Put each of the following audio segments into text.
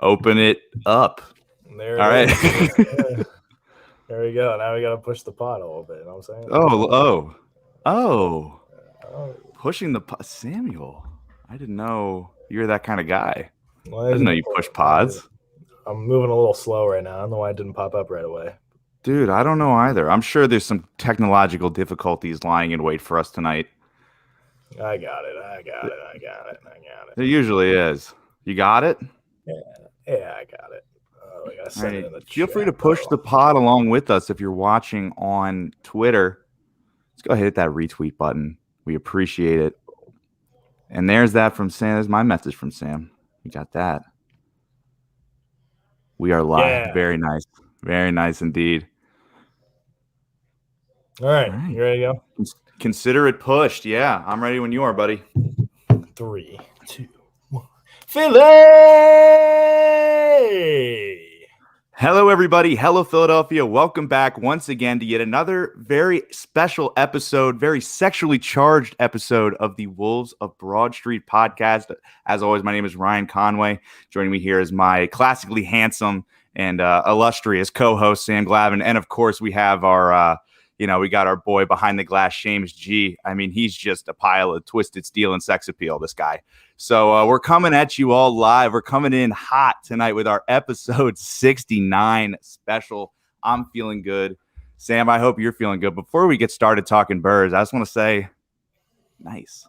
Open it up. There All right. Yeah. There we go. Now we got to push the pot a little bit. You know what I'm saying? Oh. Oh. Pushing the pot. Samuel, I didn't know you were that kind of guy. Well, I didn't know you push pods. I'm moving a little slow right now. I don't know why it didn't pop up right away. Dude, I don't know either. I'm sure there's some technological difficulties lying in wait for us tonight. I got it. There usually is. You got it? Yeah, I got it. I gotta send it in the Feel chat, free to push though. the pod along with us if you're watching on Twitter. Let's go ahead and hit that retweet button. We appreciate it. And there's that from Sam. There's my message from Sam. You got that. We are live. Yeah. Very nice. Very nice indeed. All right. You ready to go? Consider it pushed. Yeah, I'm ready when you are, buddy. 3, 2, 1. Philly! Hello, everybody. Hello, Philadelphia. Welcome back once again to yet another very special episode, very sexually charged episode of the Wolves of Broad Street podcast. As always, my name is Ryan Conway. Joining me here is my classically handsome and illustrious co-host, Sam Glavin. And of course, we have our, we got our boy behind the glass, James G. I mean, he's just a pile of twisted steel and sex appeal, this guy. So we're coming at you all live. We're coming in hot tonight with our episode 69 special. I'm feeling good. Sam, I hope you're feeling good. Before we get started talking birds, I just want to say, nice.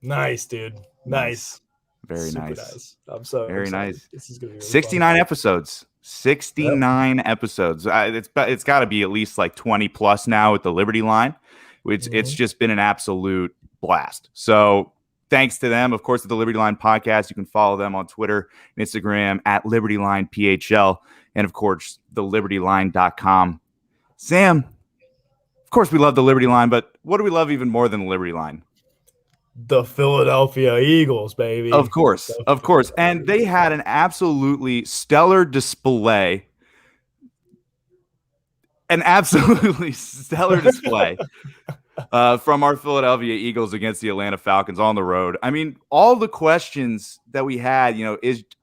Nice, dude. Nice. Very nice. I'm so very excited. nice. This is gonna be really 69 fun. episodes. 69 episodes. It's got to be at least like 20 plus now with the Liberty line. It's just been an absolute blast. So thanks to them, of course, to the Liberty Line podcast. You can follow them on Twitter and Instagram at Liberty Line PHL, and of course, thelibertyline.com. Sam, of course, we love the Liberty Line, but what do we love even more than the Liberty Line? The Philadelphia Eagles, baby. Of course. And they had an absolutely stellar display. From our Philadelphia Eagles against the Atlanta Falcons on the road. I mean, all the questions that we had,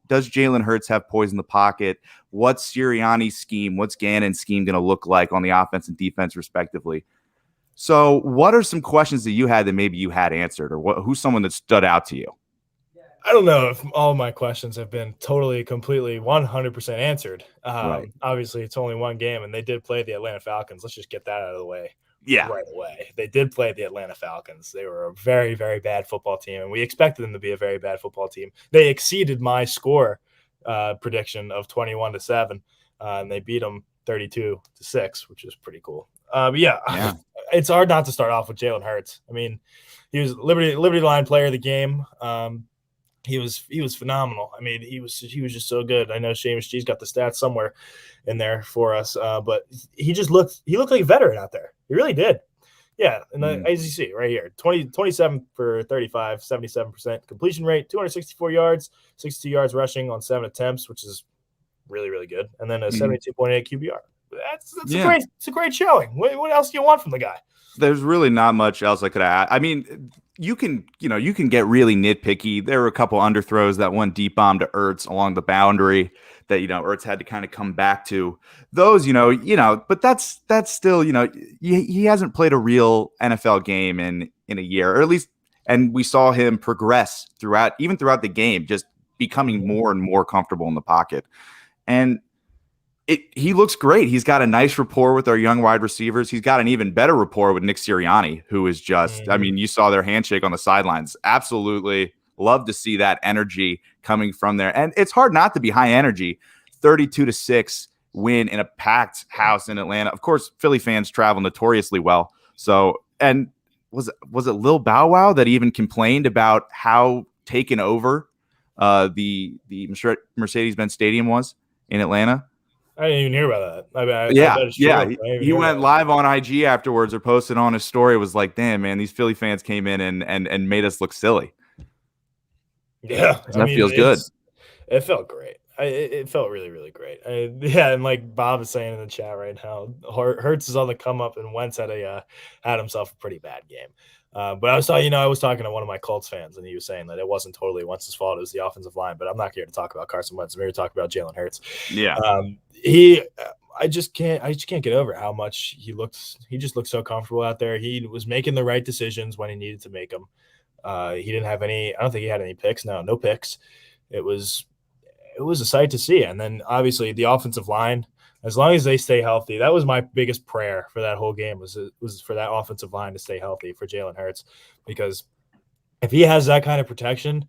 does Jalen Hurts have poise in the pocket? What's Sirianni's scheme? What's Gannon's scheme going to look like on the offense and defense, respectively? So what are some questions that you had that maybe you had answered, or who's someone that stood out to you? I don't know if all my questions have been totally, completely, 100% answered. Right. Obviously, it's only one game, and they did play the Atlanta Falcons. Let's just get that out of the way. Yeah. Right away. They did play the Atlanta Falcons. They were a very, very bad football team, and we expected them to be a very bad football team. They exceeded my score prediction of 21-7, and they beat them 32-6, which is pretty cool. Yeah. It's hard not to start off with Jalen Hurts. I mean, he was Liberty Line player of the game. He was phenomenal. I mean, he was just so good. I know Seamus G's got the stats somewhere in there for us, but he looked like a veteran out there. He really did. Yeah, and as you see right here, 27 for 35, 77% completion rate, 264 yards, 62 yards rushing on 7 attempts, which is really, really good. And then a 72.8 QBR. That's a great showing. What else do you want from the guy? There's really not much else I could add. I mean, you can get really nitpicky. There were a couple underthrows, that one deep bomb to Ertz along the boundary that, Ertz had to kind of come back to. Those, but that's still, he hasn't played a real NFL game in a year, or at least, and we saw him progress throughout the game, just becoming more and more comfortable in the pocket. And he looks great. He's got a nice rapport with our young wide receivers. He's got an even better rapport with Nick Sirianni, who is just, I mean, you saw their handshake on the sidelines. Absolutely love to see that energy coming from there. And it's hard not to be high energy. 32-6 win in a packed house in Atlanta. Of course, Philly fans travel notoriously well. So, and was it Lil Bow Wow that even complained about how taken over the Mercedes-Benz Stadium was in Atlanta? I didn't even hear about that. He went live on IG afterwards, or posted on his story. It was like, damn, man, these Philly fans came in and made us look silly. Yeah, feels good. It felt great. It felt really, really great. And like Bob is saying in the chat right now, Hurts is on the come up, and Wentz had himself a pretty bad game. But I was talking to one of my Colts fans, and he was saying that it wasn't totally Wentz's fault; it was the offensive line. But I'm not here to talk about Carson Wentz. I'm here to talk about Jalen Hurts. Yeah. I just can't get over how much he just looked so comfortable out there. He was making the right decisions when he needed to make them. He didn't have any. I don't think he had any picks. No picks. It was a sight to see. And then obviously the offensive line, as long as they stay healthy, that was my biggest prayer for that whole game was for that offensive line to stay healthy for Jalen Hurts, because if he has that kind of protection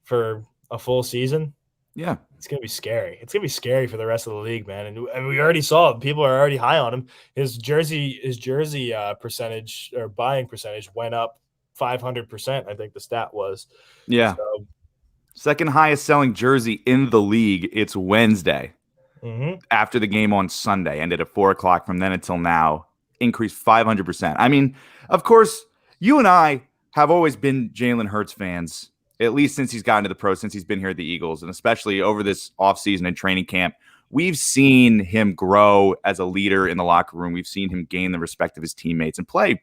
for a full season, Yeah. it's gonna be scary. It's gonna be scary for the rest of the league, man. And we already saw it. People are already high on him. His jersey percentage or buying percentage went up 500%. I think the stat was. Yeah. So, Second highest selling jersey in the league. It's Wednesday. After the game on Sunday, ended at 4:00 from then until now, increased 500%. I mean, of course, you and I have always been Jalen Hurts fans, at least since he's gotten to the pros, since he's been here at the Eagles, and especially over this offseason and training camp. We've seen him grow as a leader in the locker room. We've seen him gain the respect of his teammates and play,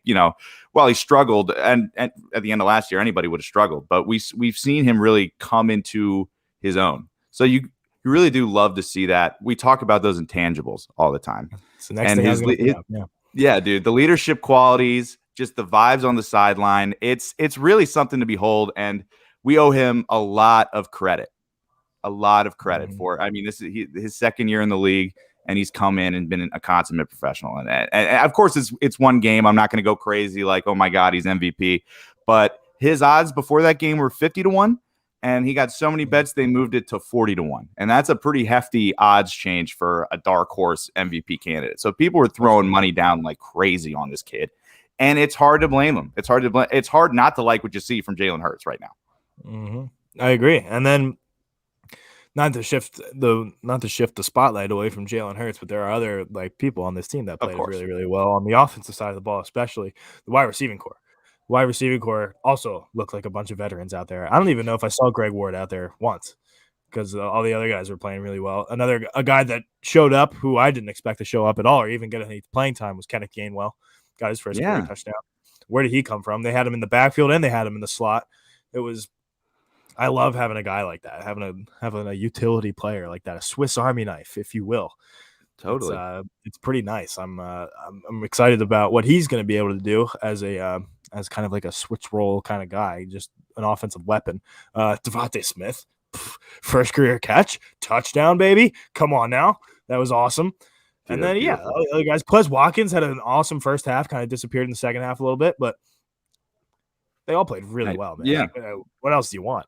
while he struggled, and at the end of last year, anybody would have struggled. But we've seen him really come into his own. So you really do love to see that. We talk about those intangibles all the time. It's the next thing I was going to bring up. Yeah, dude, the leadership qualities, just the vibes on the sideline. It's really something to behold, and we owe him a lot of credit. For. I mean, this is his second year in the league, and he's come in and been a consummate professional. And of course, it's one game. I'm not going to go crazy like, oh my God, he's MVP. But his odds before that game were 50-1. And he got so many bets, they moved it to 40-1. And that's a pretty hefty odds change for a dark horse MVP candidate. So people were throwing money down like crazy on this kid. And it's hard to blame him. It's hard not to like what you see from Jalen Hurts right now. I agree. And then not to shift the spotlight away from Jalen Hurts, but there are other people on this team that played really, really well on the offensive side of the ball, especially the wide receiving core. Wide receiving core also looked like a bunch of veterans out there. I don't even know if I saw Greg Ward out there once, because all the other guys were playing really well. A guy that showed up who I didn't expect to show up at all or even get any playing time was Kenneth Gainwell. Got his first career touchdown. Where did he come from? They had him in the backfield and they had him in the slot. I love having a guy like that, having a utility player like that, a Swiss Army knife, if you will. Totally. It's pretty nice. I'm excited about what he's going to be able to do as kind of like a switch role kind of guy, just an offensive weapon. Devontae Smith, first career catch, touchdown, baby. Come on now. That was awesome. And then, other guys. Plus, Watkins had an awesome first half, kind of disappeared in the second half a little bit, but they all played really well, man. Yeah. What else do you want?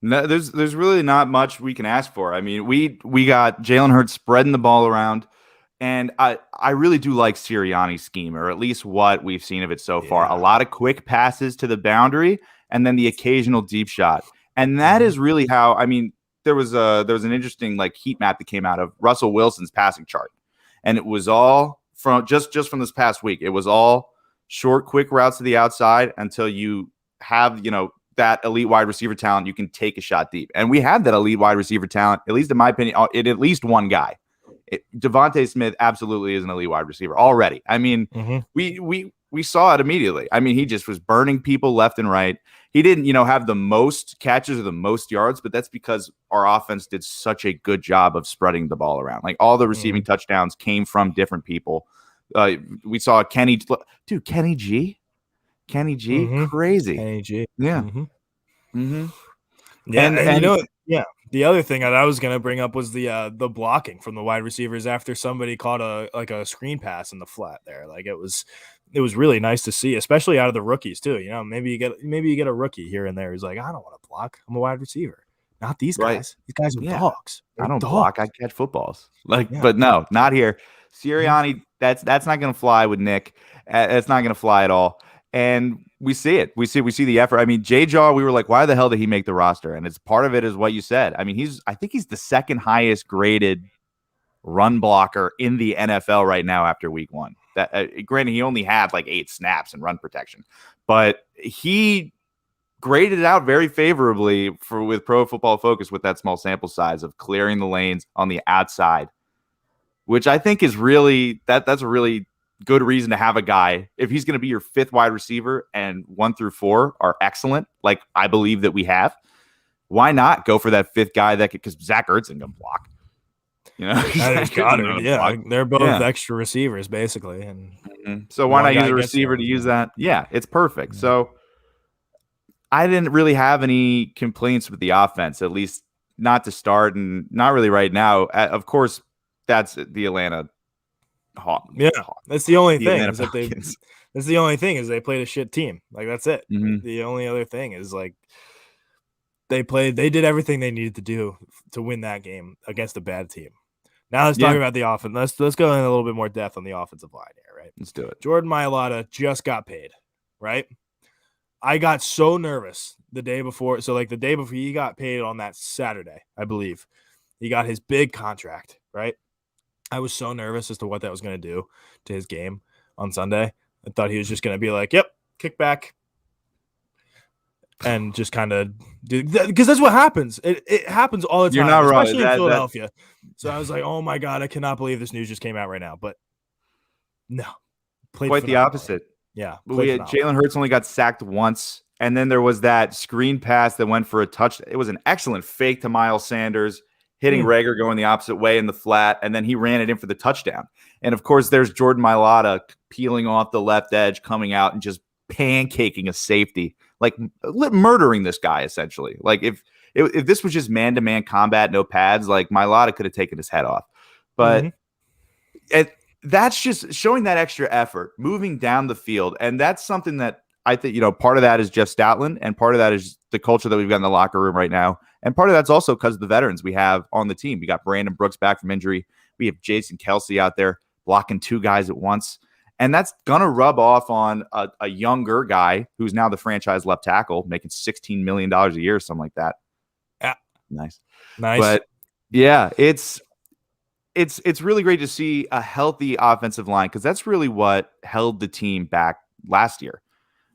No, there's really not much we can ask for. I mean, we got Jalen Hurts spreading the ball around, and I really do like Sirianni's scheme, or at least what we've seen of it so far. A lot of quick passes to the boundary, and then the occasional deep shot, and that is really how. I mean, there was an interesting heat map that came out of Russell Wilson's passing chart, and it was all from just from this past week. It was all short, quick routes to the outside until you have that elite wide receiver talent, you can take a shot deep. And we have that elite wide receiver talent, at least in my opinion, at least one guy. Devontae Smith absolutely is an elite wide receiver already. I mean, we saw it immediately. I mean, he just was burning people left and right. He didn't, have the most catches or the most yards, but that's because our offense did such a good job of spreading the ball around. Like all the receiving touchdowns came from different people. We saw Kenny G. Crazy. Kenny G. Yeah. Yeah. And the other thing that I was going to bring up was the blocking from the wide receivers after somebody caught a screen pass in the flat there. It was really nice to see, especially out of the rookies too. Maybe you get a rookie here and there who's like, I don't want to block. I'm a wide receiver. Not these guys. Right. These guys are dogs. I don't block. I catch footballs. But no, not here. Sirianni, that's not going to fly with Nick. It's not going to fly at all. And we see it. We see the effort. I mean, J-Jaw, we were like, why the hell did he make the roster? And it's part of it is what you said. I mean, I think he's the second highest graded run blocker in the NFL right now after week one. That granted, he only had 8 snaps in run protection, but he graded it out very favorably with Pro Football Focus with that small sample size of clearing the lanes on the outside, which I think is really that's a really good reason to have a guy. If he's going to be your fifth wide receiver and 1 through 4 are excellent, like I believe that we have, why not go for that fifth guy that could, because Zach Ertz can block. Goddard, yeah, they're both extra receivers basically, and so why not use a receiver to use that? Yeah, it's perfect. Yeah. So I didn't really have any complaints with the offense, at least not to start, and not really right now. Of course, that's the Atlanta Hawks. Yeah, that's the only thing. That's the only thing is they played a shit team. Like that's it. Mm-hmm. The only other thing is like they did everything they needed to do to win that game against a bad team. Now let's talk about the offense. Let's go in a little bit more depth on the offensive line here, right? Let's do it. Jordan Mailata just got paid, right? I got so nervous the day before. So like the day before he got paid on that Saturday, I believe, he got his big contract, right? I was so nervous as to what that was going to do to his game on Sunday. I thought he was just going to be like, yep, kick back. And just kind of do, because that's what happens. It happens all the time, You're not especially wrong. In Philadelphia. So I was like, oh my God, I cannot believe this news just came out right now. But no, quite the opposite. Yeah. Jalen Hurts only got sacked once. And then there was that screen pass that went for a touch. It was an excellent fake to Miles Sanders, hitting Reagor going the opposite way in the flat. And then he ran it in for the touchdown. And of course, there's Jordan Mailata peeling off the left edge, coming out and just pancaking a safety, like murdering this guy essentially. Like if this was just man-to-man combat, no pads, like Mailata could have taken his head off. But that's just showing that extra effort, moving down the field. And that's something that I think, part of that is Jeff Stoutland, and part of that is the culture that we've got in the locker room right now. And part of that's also because of the veterans we have on the team. We got Brandon Brooks back from injury. We have Jason Kelsey out there blocking 2 guys at once. And that's going to rub off on a younger guy who's now the franchise left tackle, making $16 million a year or something like that. Yeah. Nice. But yeah, it's really great to see a healthy offensive line, because that's really what held the team back last year.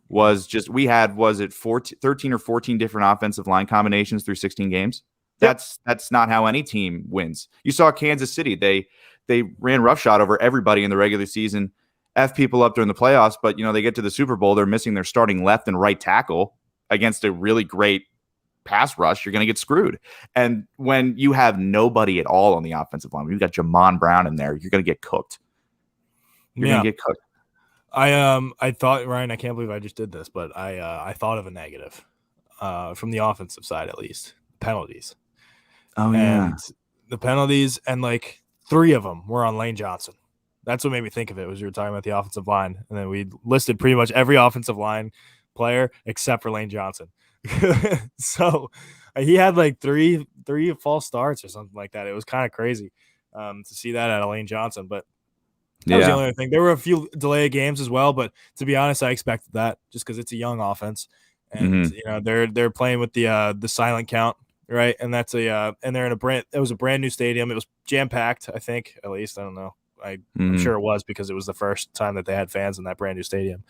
Was just we had 13 or 14 different offensive line combinations through 16 games. That's not how any team wins. You saw Kansas City. They ran roughshod over everybody in the regular season, F people up during the playoffs, but they get to the Super Bowl, they're missing their starting left and right tackle against a really great pass rush. You're going to get screwed. And when you have nobody at all on the offensive line, when you've got Jamon Brown in there, you're going to get cooked. You're going to get cooked. I thought, Ryan, I can't believe I just did this, but I thought of a negative from the offensive side, at least penalties. Oh, yeah. And the penalties, and like 3 of them were on Lane Johnson. That's what made me think of it, was you were talking about the offensive line. And then we listed pretty much every offensive line player except for Lane Johnson. So he had like three false starts or something like that. It was kind of crazy to see that out of Lane Johnson. But that was the only thing. There were a few delay games as well, but to be honest, I expected that just because it's a young offense. And they're playing with the silent count, right? And that's and they're in it was a brand new stadium. It was jam-packed, I think, at least. I don't know. I'm sure it was, because it was the first time that they had fans in that brand new stadium.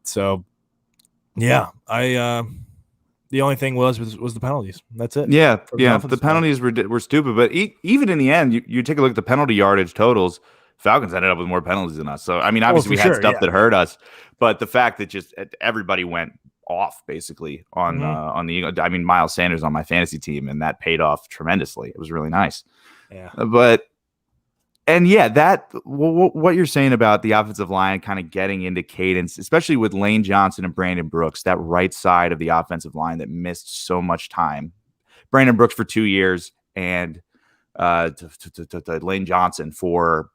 So yeah, the only thing was the penalties. That's it. Yeah. The penalties were stupid, but even in the end, you take a look at the penalty yardage totals. Falcons ended up with more penalties than us. So I mean, obviously we had stuff that hurt us, but the fact that just everybody went off basically on the Eagles. I mean, Miles Sanders on my fantasy team, and that paid off tremendously. It was really nice. Yeah, but. And yeah, what you're saying about the offensive line kind of getting into cadence, especially with Lane Johnson and Brandon Brooks, that right side of the offensive line that missed so much time. Brandon Brooks for 2 years, and Lane Johnson for,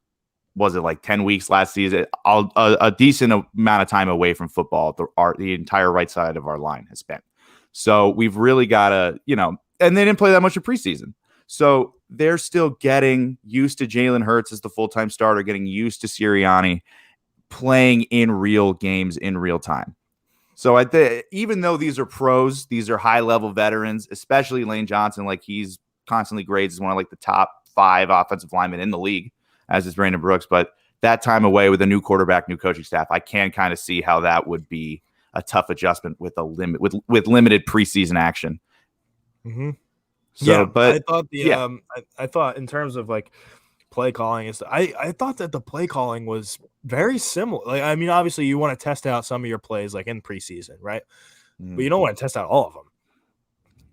was it like 10 weeks last season? A decent amount of time away from football. The entire right side of our line has spent. So we've really got to, and they didn't play that much in preseason. So they're still getting used to Jalen Hurts as the full-time starter, getting used to Sirianni playing in real games in real time. So even though these are pros, these are high-level veterans, especially Lane Johnson, like he's constantly grades as one of like the top 5 offensive linemen in the league, as is Brandon Brooks. But that time away with a new quarterback, new coaching staff, I can kind of see how that would be a tough adjustment with with limited preseason action. Mm-hmm. So, but I thought I thought in terms of like play calling is I thought that the play calling was very similar. Like, I mean, obviously you want to test out some of your plays like in preseason, right? But you don't want to test out all of them.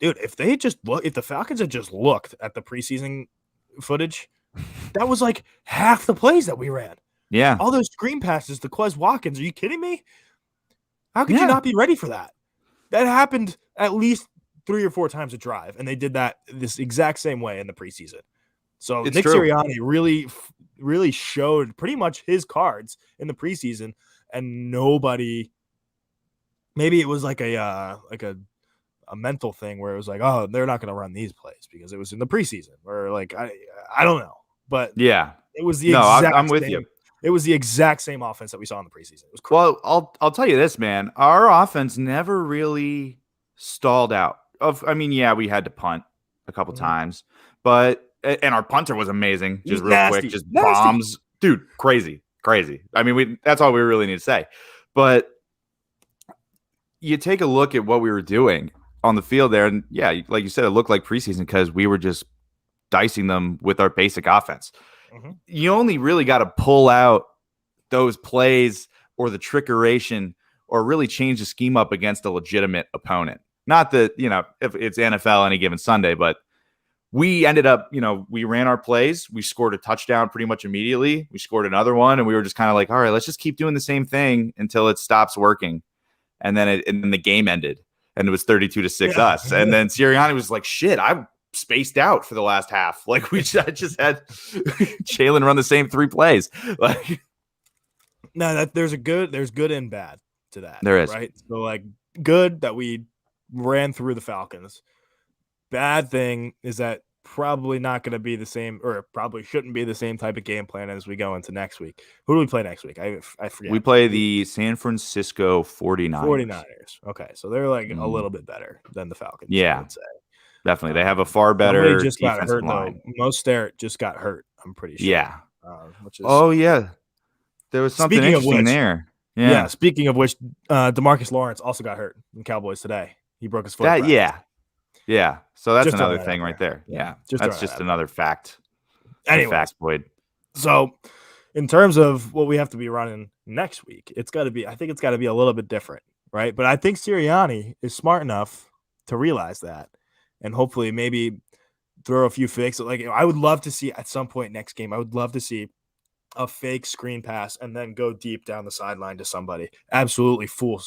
Dude, if the Falcons had just looked at the preseason footage, that was like half the plays that we ran. Yeah. All those screen passes to Quez Watkins. Are you kidding me? How could you not be ready for that? That happened at least 3 or 4 times a drive, and they did that this exact same way in the preseason. So Nick Sirianni really showed pretty much his cards in the preseason, and nobody. Maybe it was like a mental thing where it was like, oh, they're not going to run these plays because it was in the preseason, or like I don't know, but yeah, it was the I'm with you. It was the exact same offense that we saw in the preseason. It was crazy. Well, I'll tell you this, man. Our offense never really stalled out. We had to punt a couple times, but and our punter was amazing. Just real quick, just bombs, dude, crazy. I mean, that's all we really need to say. But you take a look at what we were doing on the field there, and yeah, like you said, it looked like preseason because we were just dicing them with our basic offense. You only really got to pull out those plays or the trickeration or really change the scheme up against a legitimate opponent. Not that, if it's NFL any given Sunday, but we ended up, we ran our plays. We scored a touchdown pretty much immediately. We scored another one, and we were just kind of like, all right, let's just keep doing the same thing until it stops working. And then the game ended, and it was 32-6 us. And then Sirianni was like, shit, I spaced out for the last half. Like I just had Jalen run the same 3 plays. Like, no, there's good and bad to that. There is, right? So like, good that we ran through the Falcons. Bad thing is that probably not going to be the same, or probably shouldn't be the same type of game plan as we go into next week. Who do we play next week? I forget. We play the San Francisco 49ers. Okay, so they're like a little bit better than the Falcons. Yeah, I would say. Definitely. They have a far better just got defensive hurt, line. Though. Mostert just got hurt, I'm pretty sure. Yeah. Which is, yeah. There was something interesting there. Yeah. Speaking of which, DeMarcus Lawrence also got hurt in the Cowboys today. He broke his foot. Yeah. So that's another thing right there. Yeah. That's just another fact. Anyway, factoid. So in terms of what we have to be running next week, I think it's got to be a little bit different, right? But I think Sirianni is smart enough to realize that. And hopefully maybe throw a few fakes. Like, I would love to see at some point next game, I would love to see a fake screen pass and then go deep down the sideline to somebody. Absolutely fool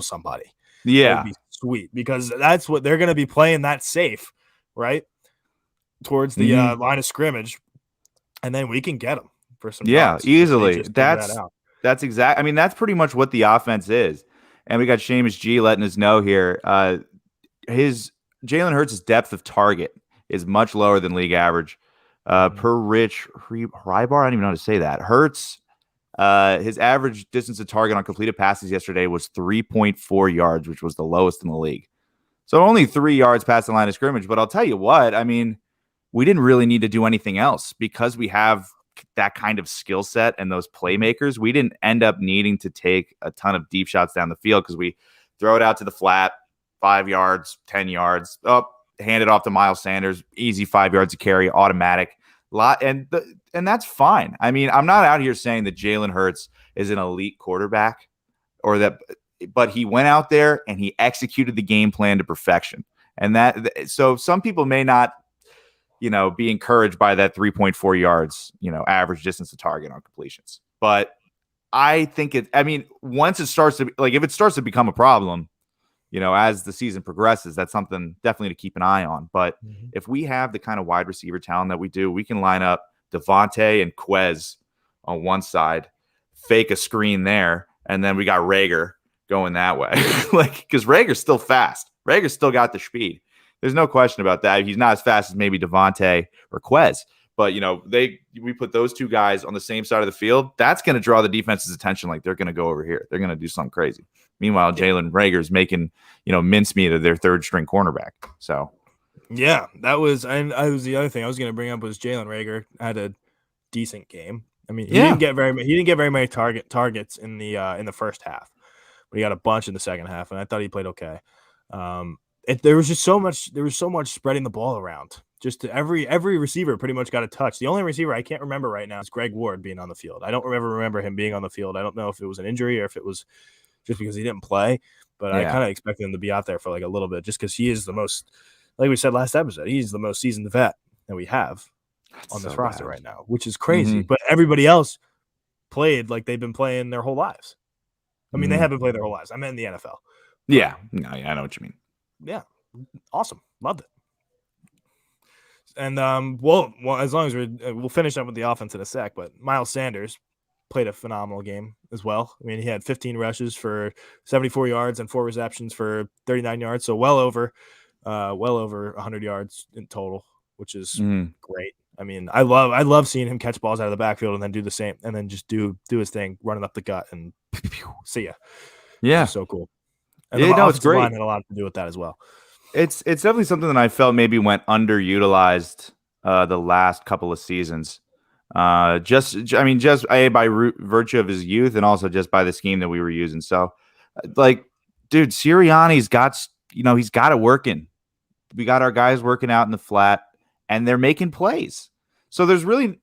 somebody. Yeah. That would be sweet, because that's what they're going to be playing, that safe, right? Towards the line of scrimmage. And then we can get them for some yards easily. That's exact. I mean, that's pretty much what the offense is. And we got Seamus G letting us know here. Jalen Hurts' depth of target is much lower than league average. Per Rich Hrybar, I don't even know how to say that. Hurts, his average distance to target on completed passes yesterday was 3.4 yards, which was the lowest in the league. So only 3 yards past the line of scrimmage. But I'll tell you what, I mean, we didn't really need to do anything else because we have that kind of skill set and those playmakers. We didn't end up needing to take a ton of deep shots down the field because we throw it out to the flat, 5 yards, 10 yards, hand it off to Miles Sanders, easy 5 yards of carry, automatic. And that's fine. I mean, I'm not out here saying that Jalen Hurts is an elite quarterback but he went out there and he executed the game plan to perfection. And so some people may not, be encouraged by that 3.4 yards, average distance to target on completions. But I think once it starts to, like, if it starts to become a problem, as the season progresses, that's something definitely to keep an eye on. But if we have the kind of wide receiver talent that we do, we can line up Devontae and Quez on one side, fake a screen there, and then we got Rager going that way. Because Rager's still fast. Rager's still got the speed. There's no question about that. He's not as fast as maybe Devontae or Quez. But, we put those two guys on the same side of the field. That's going to draw the defense's attention. Like, they're going to go over here. They're going to do something crazy. Meanwhile, Jalen Rager's making, mincemeat of their third string cornerback. So, yeah, that was the other thing I was going to bring up was Jalen Rager had a decent game. I mean, he didn't get very many targets in the first half, but he got a bunch in the second half, and I thought he played okay. there was so much spreading the ball around. Just every receiver pretty much got a touch. The only receiver I can't remember right now is Greg Ward being on the field. I don't remember him being on the field. I don't know if it was an injury or if it was just because he didn't play, but I kind of expected him to be out there for like a little bit just because he is the most, like we said last episode, he's the most seasoned vet that we have on this roster right now, which is crazy. But everybody else played like they've been playing their whole lives. I mean, they have been playing their whole lives. I meant in the NFL. Yeah. No, I know what you mean. Yeah. Awesome. Loved it. And well, as long as we'll finish up with the offense in a sec, but Miles Sanders played a phenomenal game as well. I mean, he had 15 rushes for 74 yards and 4 receptions for 39 yards, so well over 100 yards in total, which is great. I mean, I love seeing him catch balls out of the backfield and then do the same, and then just do his thing, running up the gut and see ya. Yeah, so cool. And it's great. Line had a lot to do with that as well. It's definitely something that I felt maybe went underutilized the last couple of seasons. Just by virtue of his youth and also just by the scheme that we were using. So, like, dude, Sirianni's he's got it working. We got our guys working out in the flat, and they're making plays. So there's really,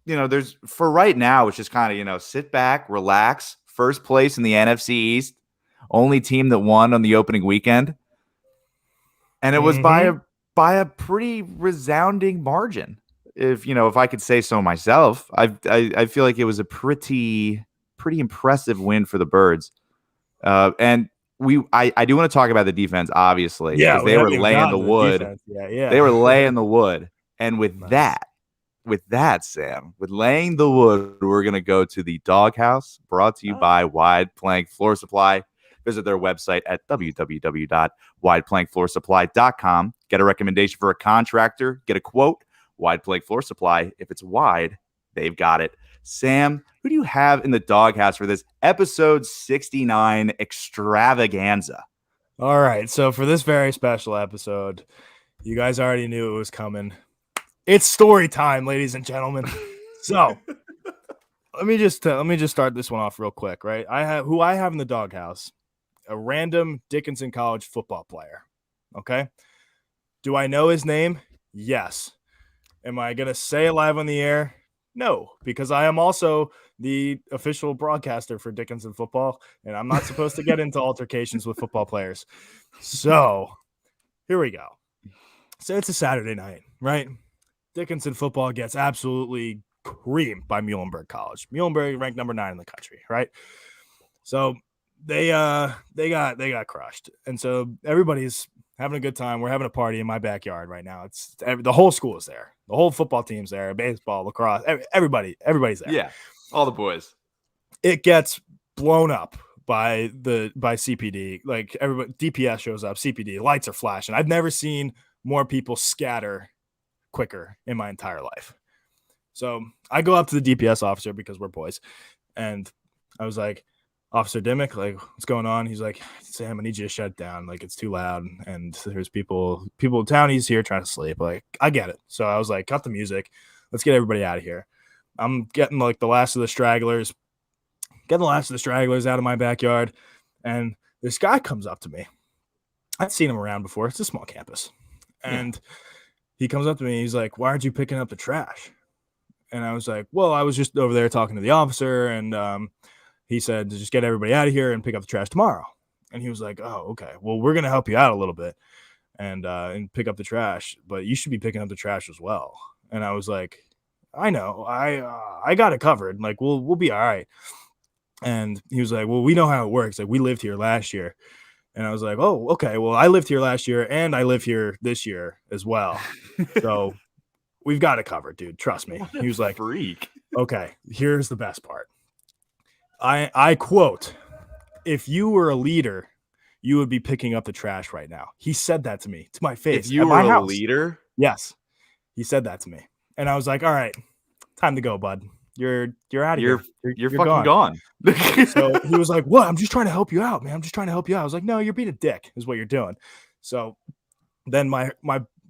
there's for right now, it's just kind of sit back, relax. First place in the NFC East, only team that won on the opening weekend. And it was by a pretty resounding margin. If I could say so myself, I feel like it was a pretty impressive win for the Birds. And I do want to talk about the defense, obviously, because they were laying the wood. They were laying the wood. And with that, Sam, with laying the wood, we're gonna go to the Doghouse, brought to you by Wide Plank Floor Supply. Visit their website at www.wideplankfloorsupply.com. Get a recommendation for a contractor. Get a quote. Wide Plank Floor Supply. If it's wide, they've got it. Sam, who do you have in the Doghouse for this episode 69 extravaganza? All right. So for this very special episode, you guys already knew it was coming. It's story time, ladies and gentlemen. So let me just start this one off real quick, right? I have in the Doghouse. A random Dickinson College football player. Okay. Do I know his name? Yes. Am I going to say it live on the air? No, because I am also the official broadcaster for Dickinson football, and I'm not supposed to get into altercations with football players. So here we go. So it's a Saturday night, right? Dickinson football gets absolutely creamed by Muhlenberg College. Muhlenberg ranked number 9 in the country, right? So they got crushed, and so everybody's having a good time. We're having a party in my backyard right now. It's the whole school is there, the whole football team's there, baseball, lacrosse, everybody's there. Yeah, all the boys. It gets blown up by CPD. Like everybody, DPS shows up, CPD, lights are flashing. I've never seen more people scatter quicker in my entire life. So I go up to the DPS officer because we're boys, and I was like, Officer Dimmick, like, what's going on? He's like, Sam, I need you to shut it down. Like, it's too loud. And there's people in town. He's here trying to sleep. Like, I get it. So I was like, cut the music. Let's get everybody out of here. I'm getting like the last of the stragglers out of my backyard. And this guy comes up to me. I'd seen him around before. It's a small campus. And he comes up to me. He's like, why aren't you picking up the trash? And I was like, well, I was just over there talking to the officer. And, he said to just get everybody out of here and pick up the trash tomorrow. And he was like, oh, okay. Well, we're going to help you out a little bit and pick up the trash, but you should be picking up the trash as well. And I was like, I know, I got it covered. Like, we'll be all right. And he was like, well, we know how it works. Like, we lived here last year. And I was like, oh, okay. Well, I lived here last year and I live here this year as well. So we've got it covered, dude. Trust me. He was like, freak. Okay, here's the best part. I quote, if you were a leader, you would be picking up the trash right now. He said that to me, to my face. If you were a leader? Yes. He said that to me. And I was like, all right, time to go, bud. You're out of here. You're fucking gone. So he was like, what? I'm just trying to help you out, man. I'm just trying to help you out. I was like, no, you're being a dick is what you're doing. So then my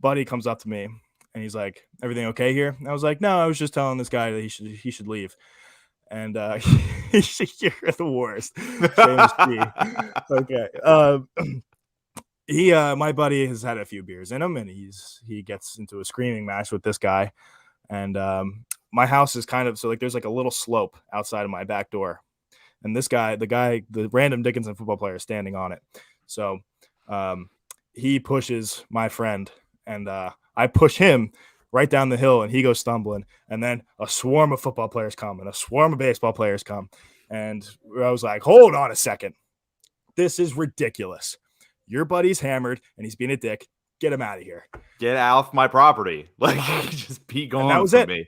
buddy comes up to me and he's like, everything okay here? And I was like, no, I was just telling this guy that he should leave. And you're the worst. Okay. My buddy has had a few beers in him, and he gets into a screaming match with this guy. And my house is kind of so like there's like a little slope outside of my back door, and this guy, the random Dickinson football player, is standing on it. So he pushes my friend, and I push him right down the hill, and he goes stumbling. And then a swarm of football players come, and a swarm of baseball players come, and I was like, "Hold on a second, this is ridiculous. Your buddy's hammered, and he's being a dick. Get him out of here. Get off my property. Like, just be gone that was from it. me."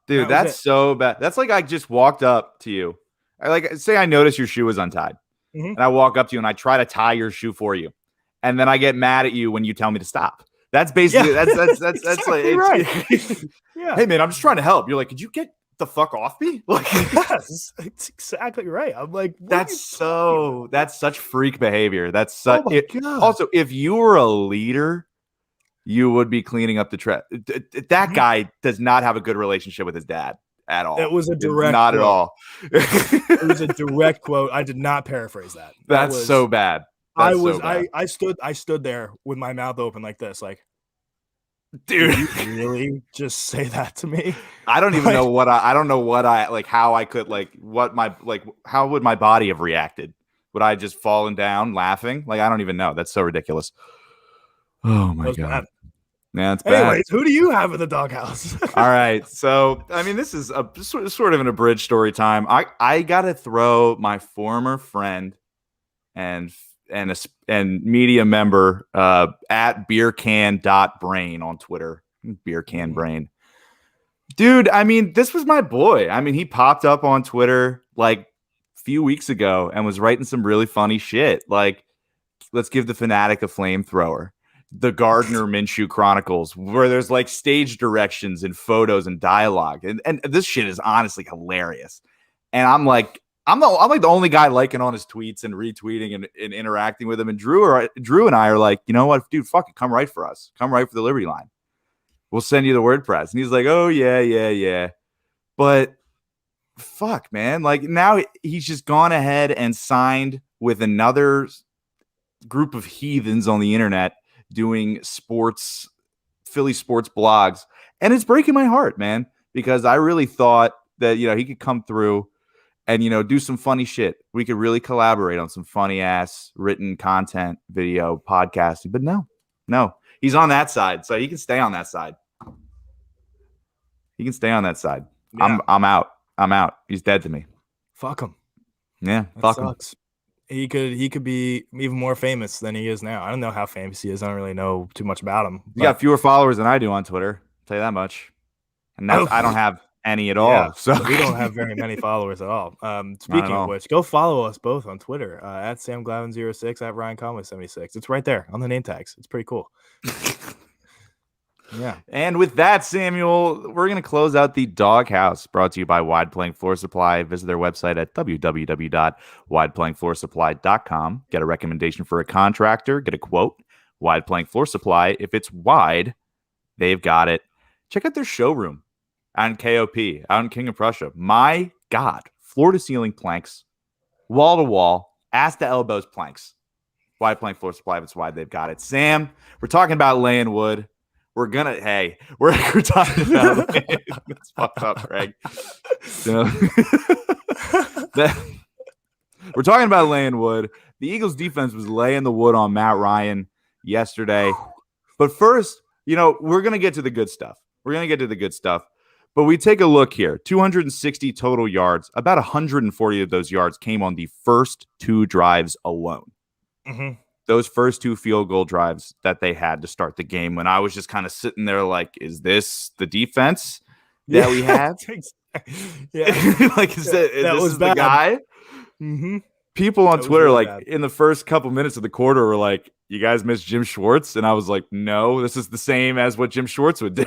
Dude, That was that's it. so bad. That's like I just walked up to you. Say I notice your shoe was untied. Mhm. And I walk up to you and I try to tie your shoe for you. And then I get mad at you when you tell me to stop. That's basically that's Exactly like right. Yeah. Hey man, I'm just trying to help. You're like, could you get the fuck off me? Like, Yes, it's exactly right. I'm like, what are you that's such freak behavior. That's such Oh my God. Also, if you were a leader, you would be cleaning up the trash. That guy does not have a good relationship with his dad at all. It was a direct not quote. at all. It was a direct quote. I did not paraphrase that. That's so bad. I That's was so bad. I stood there with my mouth open like this, like, dude. did you really just say that to me? I don't even know what I don't know what I like how I could like what my like how would my body have reacted? Would I just fallen down laughing? Like I don't even know. That's so ridiculous. Oh my God. Bad. Yeah, it's bad. Anyways, who do you have in the doghouse? All right. So, I mean, this is a sort of an abridged story time. I got to throw my former friend and media member at beercan.brain on Twitter. Beercan brain. Dude, I mean, this was my boy. I mean, he popped up on Twitter like a few weeks ago and was writing some really funny shit. Like, let's give the fanatic a flamethrower. The Gardner Minshew Chronicles, where there's like stage directions and photos and dialogue. And this shit is honestly hilarious. And I'm like the only guy liking on his tweets and retweeting and interacting with him. And Drew and I are like, you know what, dude, fuck it. Come right for us. Come right for the Liberty Line. We'll send you the WordPress. And he's like, oh, yeah. But fuck, man. Like now he's just gone ahead and signed with another group of heathens on the internet doing Philly sports blogs. And it's breaking my heart, man, because I really thought that, he could come through and, do some funny shit. We could really collaborate on some funny ass written content, video, podcasting. But no, he's on that side. So he can stay on that side. Yeah. I'm out. He's dead to me. Fuck him. Yeah. That fuck sucks. He could be even more famous than he is now. I don't know how famous he is. I don't really know too much about him. You got fewer followers than I do on Twitter. I'll tell you that much. And I don't have any at all. So we don't have very many followers at all. Speaking of which, go follow us both on Twitter at Sam Glavin06 at Ryan Conway 76. It's right there on the name tags. It's pretty cool. Yeah. And with that, Samuel, we're going to close out the Doghouse, brought to you by Wide Playing Floor Supply. Visit their website at www.wideplayingfloorsupply.com. Get a recommendation for a contractor. Get a quote. Wide Playing Floor Supply. If it's wide, they've got it. Check out their showroom on KOP, out in King of Prussia. My God, floor-to-ceiling planks, wall-to-wall, ass-to-elbows planks. Wide Playing Floor Supply. If it's wide, they've got it. Sam, we're talking about laying wood. We're talking about that's fucked up, Craig. We're talking about laying wood. The Eagles defense was laying the wood on Matt Ryan yesterday. But first, we're going to get to the good stuff. But we take a look here. 260 total yards. About 140 of those yards came on the first two drives alone. Mm-hmm. Those first two field goal drives that they had to start the game, when I was just kind of sitting there like, is this the defense that we have? Yeah. Like, is this the guy? Mm-hmm. People on Twitter, really like, in the first couple minutes of the quarter were like, you guys missed Jim Schwartz? And I was like, no, this is the same as what Jim Schwartz would do.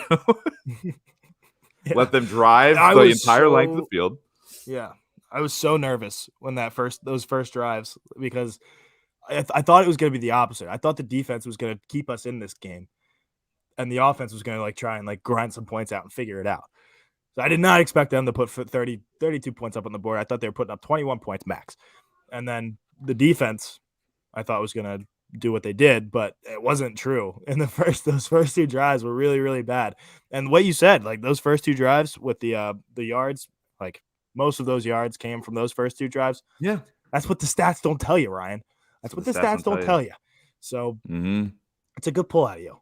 Yeah. Let them drive the entire length of the field. Yeah. I was so nervous when those first drives, because I thought it was going to be the opposite. I thought the defense was going to keep us in this game, and the offense was going to try and grind some points out and figure it out. So I did not expect them to put 32 points up on the board. I thought they were putting up 21 points max. And then the defense, I thought, was going to do what they did, but it wasn't true. And those first 2 drives were really, really bad. And what you said, like those first 2 drives with the yards, like most of those yards came from those first 2 drives. Yeah. That's what the stats don't tell you, Ryan. That's what the stats don't tell you. So it's a good pull out of you.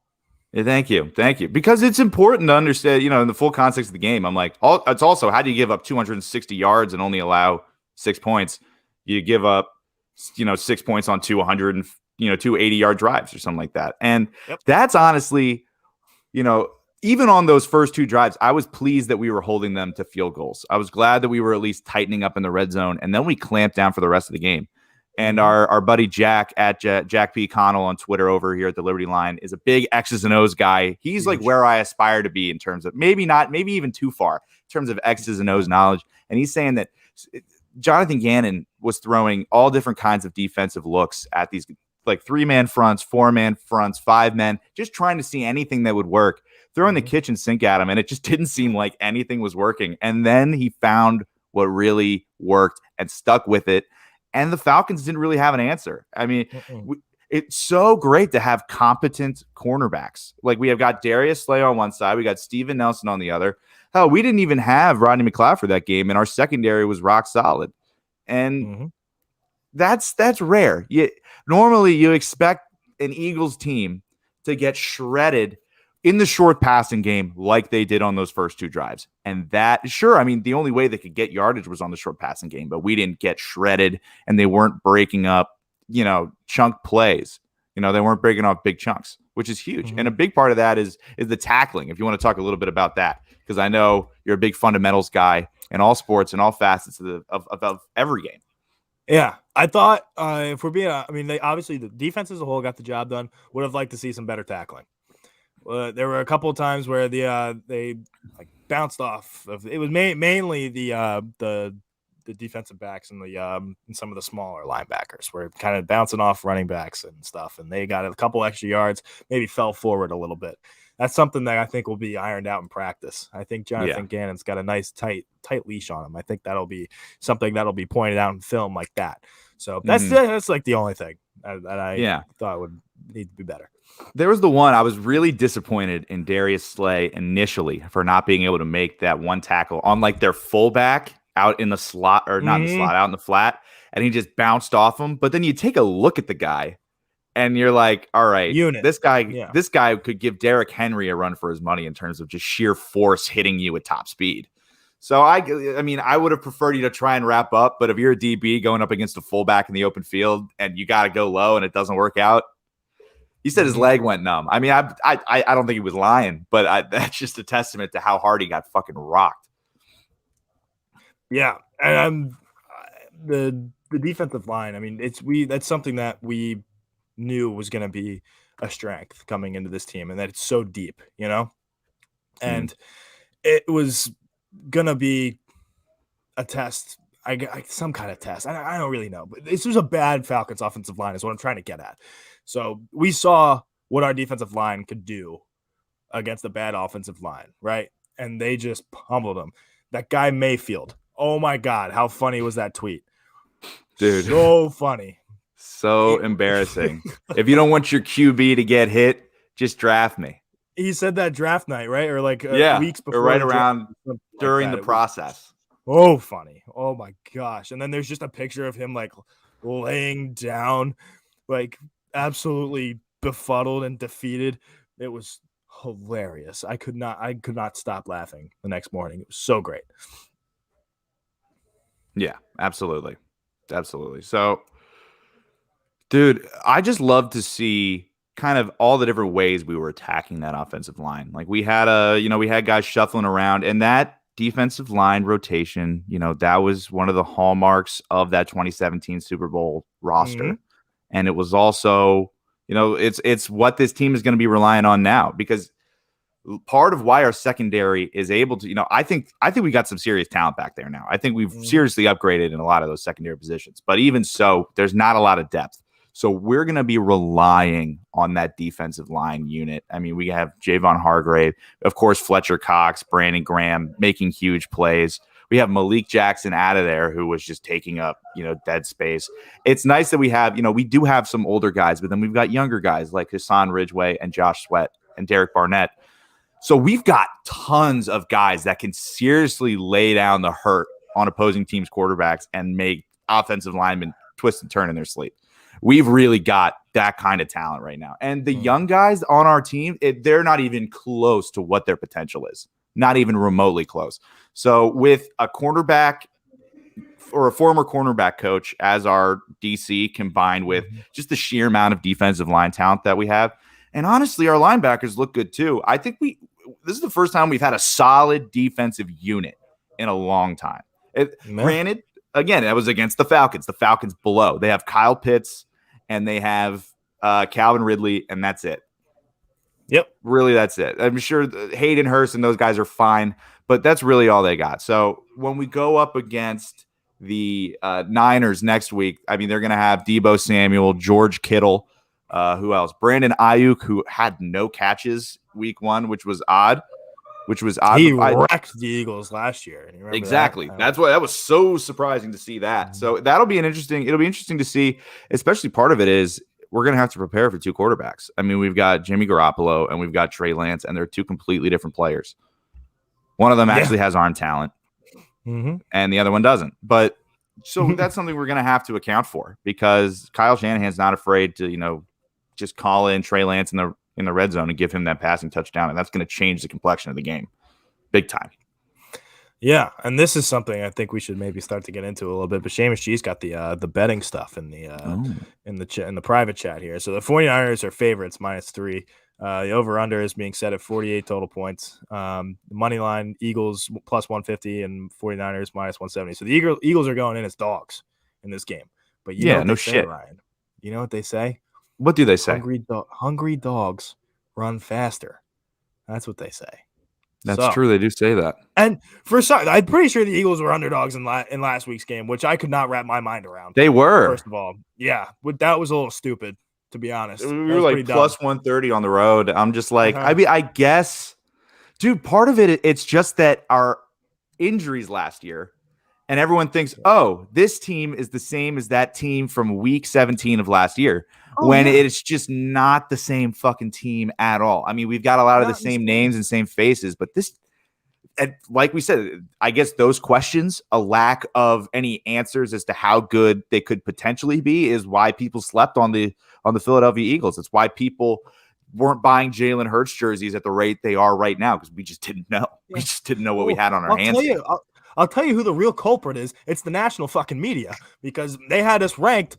Yeah, thank you. Because it's important to understand, in the full context of the game. I'm like, it's also, how do you give up 260 yards and only allow 6 points? You give up, 6 points on 200 and 280-yard drives or something like that. And that's honestly, even on those first 2 drives, I was pleased that we were holding them to field goals. I was glad that we were at least tightening up in the red zone, and then we clamped down for the rest of the game. And our buddy Jack at Jack P. Connell on Twitter over here at the Liberty Line is a big X's and O's guy. He's like where I aspire to be in terms of maybe even too far in terms of X's and O's knowledge. And he's saying that Jonathan Gannon was throwing all different kinds of defensive looks at these like 3-man fronts, 4-man fronts, 5-men, just trying to see anything that would work, throwing the kitchen sink at him. And it just didn't seem like anything was working. And then he found what really worked and stuck with it. And the Falcons didn't really have an answer. I mean, it's so great to have competent cornerbacks. Like we have got Darius Slay on one side. We got Steven Nelson on the other. Hell, we didn't even have Rodney McLeod for that game, and our secondary was rock solid. And that's rare. Normally, you expect an Eagles team to get shredded in the short passing game like they did on those first 2 drives. And the only way they could get yardage was on the short passing game, but we didn't get shredded, and they weren't breaking up, chunk plays. They weren't breaking off big chunks, which is huge. And a big part of that is the tackling, if you want to talk a little bit about that, because I know you're a big fundamentals guy in all sports and all facets of every game. Yeah, I thought if we're being, they obviously the defense as a whole got the job done. Would have liked to see some better tackling. There were a couple of times where they like bounced off of. It was mainly the defensive backs and and some of the smaller linebackers were kind of bouncing off running backs and stuff, and they got a couple extra yards, maybe fell forward a little bit. That's something that I think will be ironed out in practice. I think Jonathan Gannon's got a nice tight leash on him. I think that'll be something that'll be pointed out in film like that. So that's like the only thing that I thought would need to be better. There was the one I was really disappointed in Darius Slay initially for not being able to make that one tackle on like their fullback out in the slot, or not in the slot, out in the flat, and he just bounced off him. But then you take a look at the guy and you're like, all right, this guy could give Derrick Henry a run for his money in terms of just sheer force hitting you at top speed. So I would have preferred you to try and wrap up, but if you're a DB going up against a fullback in the open field and you got to go low and it doesn't work out, he said his leg went numb. I mean, I don't think he was lying, but that's just a testament to how hard he got fucking rocked. Yeah, and the defensive line. I mean, that's something that we knew was going to be a strength coming into this team, and that it's so deep, and it was going to be a test. Some kind of test. I don't really know, but this was a bad Falcons offensive line is what I'm trying to get at. So we saw what our defensive line could do against a bad offensive line, right? And they just pummeled them. That guy Mayfield. Oh my God, how funny was that tweet? Dude. So funny. So embarrassing. If you don't want your QB to get hit, just draft me. He said that draft night, right? Or like weeks before. Or right around during the process. Oh, funny. Oh my gosh. And then there's just a picture of him like laying down, like absolutely befuddled and defeated. It was hilarious. I could not stop laughing the next morning. It was so great. Yeah, absolutely. So, dude, I just love to see kind of all the different ways we were attacking that offensive line. Like we had guys shuffling around, and that defensive line rotation, that was one of the hallmarks of that 2017 Super Bowl roster. Mm-hmm. And it was also, it's what this team is going to be relying on now, because part of why our secondary is able to, I think we got some serious talent back there now. I think we've seriously upgraded in a lot of those secondary positions, but even so, there's not a lot of depth. So we're going to be relying on that defensive line unit. I mean, we have Javon Hargrave, of course, Fletcher Cox, Brandon Graham making huge plays. We have Malik Jackson out of there, who was just taking up, dead space. It's nice that we have, we do have some older guys, but then we've got younger guys like Hassan Ridgeway and Josh Sweat and Derek Barnett. So we've got tons of guys that can seriously lay down the hurt on opposing teams' quarterbacks and make offensive linemen twist and turn in their sleep. We've really got that kind of talent right now. And the young guys on our team, they're not even close to what their potential is. Not even remotely close. So with a cornerback or a former cornerback coach as our DC combined with just the sheer amount of defensive line talent that we have, and honestly, our linebackers look good too. I think this is the first time we've had a solid defensive unit in a long time. Granted, again, that was against the Falcons. The Falcons below. They have Kyle Pitts and they have Calvin Ridley, and that's it. Yep. Really, that's it. I'm sure Hayden Hurst and those guys are fine, but that's really all they got. So when we go up against the Niners next week, I mean, they're going to have Deebo Samuel, George Kittle, who else? Brandon Ayuk, who had no catches week 1, which was odd. He wrecked the Eagles last year. Exactly. That was so surprising to see that. So it'll be interesting to see, especially part of it is we're going to have to prepare for 2 quarterbacks. I mean, we've got Jimmy Garoppolo and we've got Trey Lance, and they're 2 completely different players. One of them actually has arm talent and the other one doesn't. But so that's something we're going to have to account for, because Kyle Shanahan's not afraid to, just call in Trey Lance in the red zone and give him that passing touchdown. And that's going to change the complexion of the game big time. Yeah. And this is something I think we should maybe start to get into a little bit, but Seamus G's got the betting stuff in the private chat here. So the 49ers are favorites -3. The over-under is being set at 48 total points. The money line, Eagles +150 and 49ers -170. So the Eagles are going in as dogs in this game. But you know what no they say, shit. Ryan. You know what they say? What do they say? Hungry dogs run faster. That's what they say. That's true. They do say that. And I'm pretty sure the Eagles were underdogs in last week's game, which I could not wrap my mind around. They were. First of all, yeah, but that was a little stupid, to be honest. We were like +130 on the road. I'm just like, I mean, I guess, dude, part of it's just that our injuries last year, and everyone thinks, oh, this team is the same as that team from week 17 of last year. It's just not the same fucking team at all. I mean, we've got a lot of the same names and same faces, but this, like we said, I guess those questions, a lack of any answers as to how good they could potentially be, is why people slept on the Philadelphia Eagles. It's why people weren't buying Jalen Hurts jerseys at the rate they are right now, because we just didn't know. Yeah. We just didn't know what we had on our hands. I'll tell you who the real culprit is. It's the national fucking media, because they had us ranked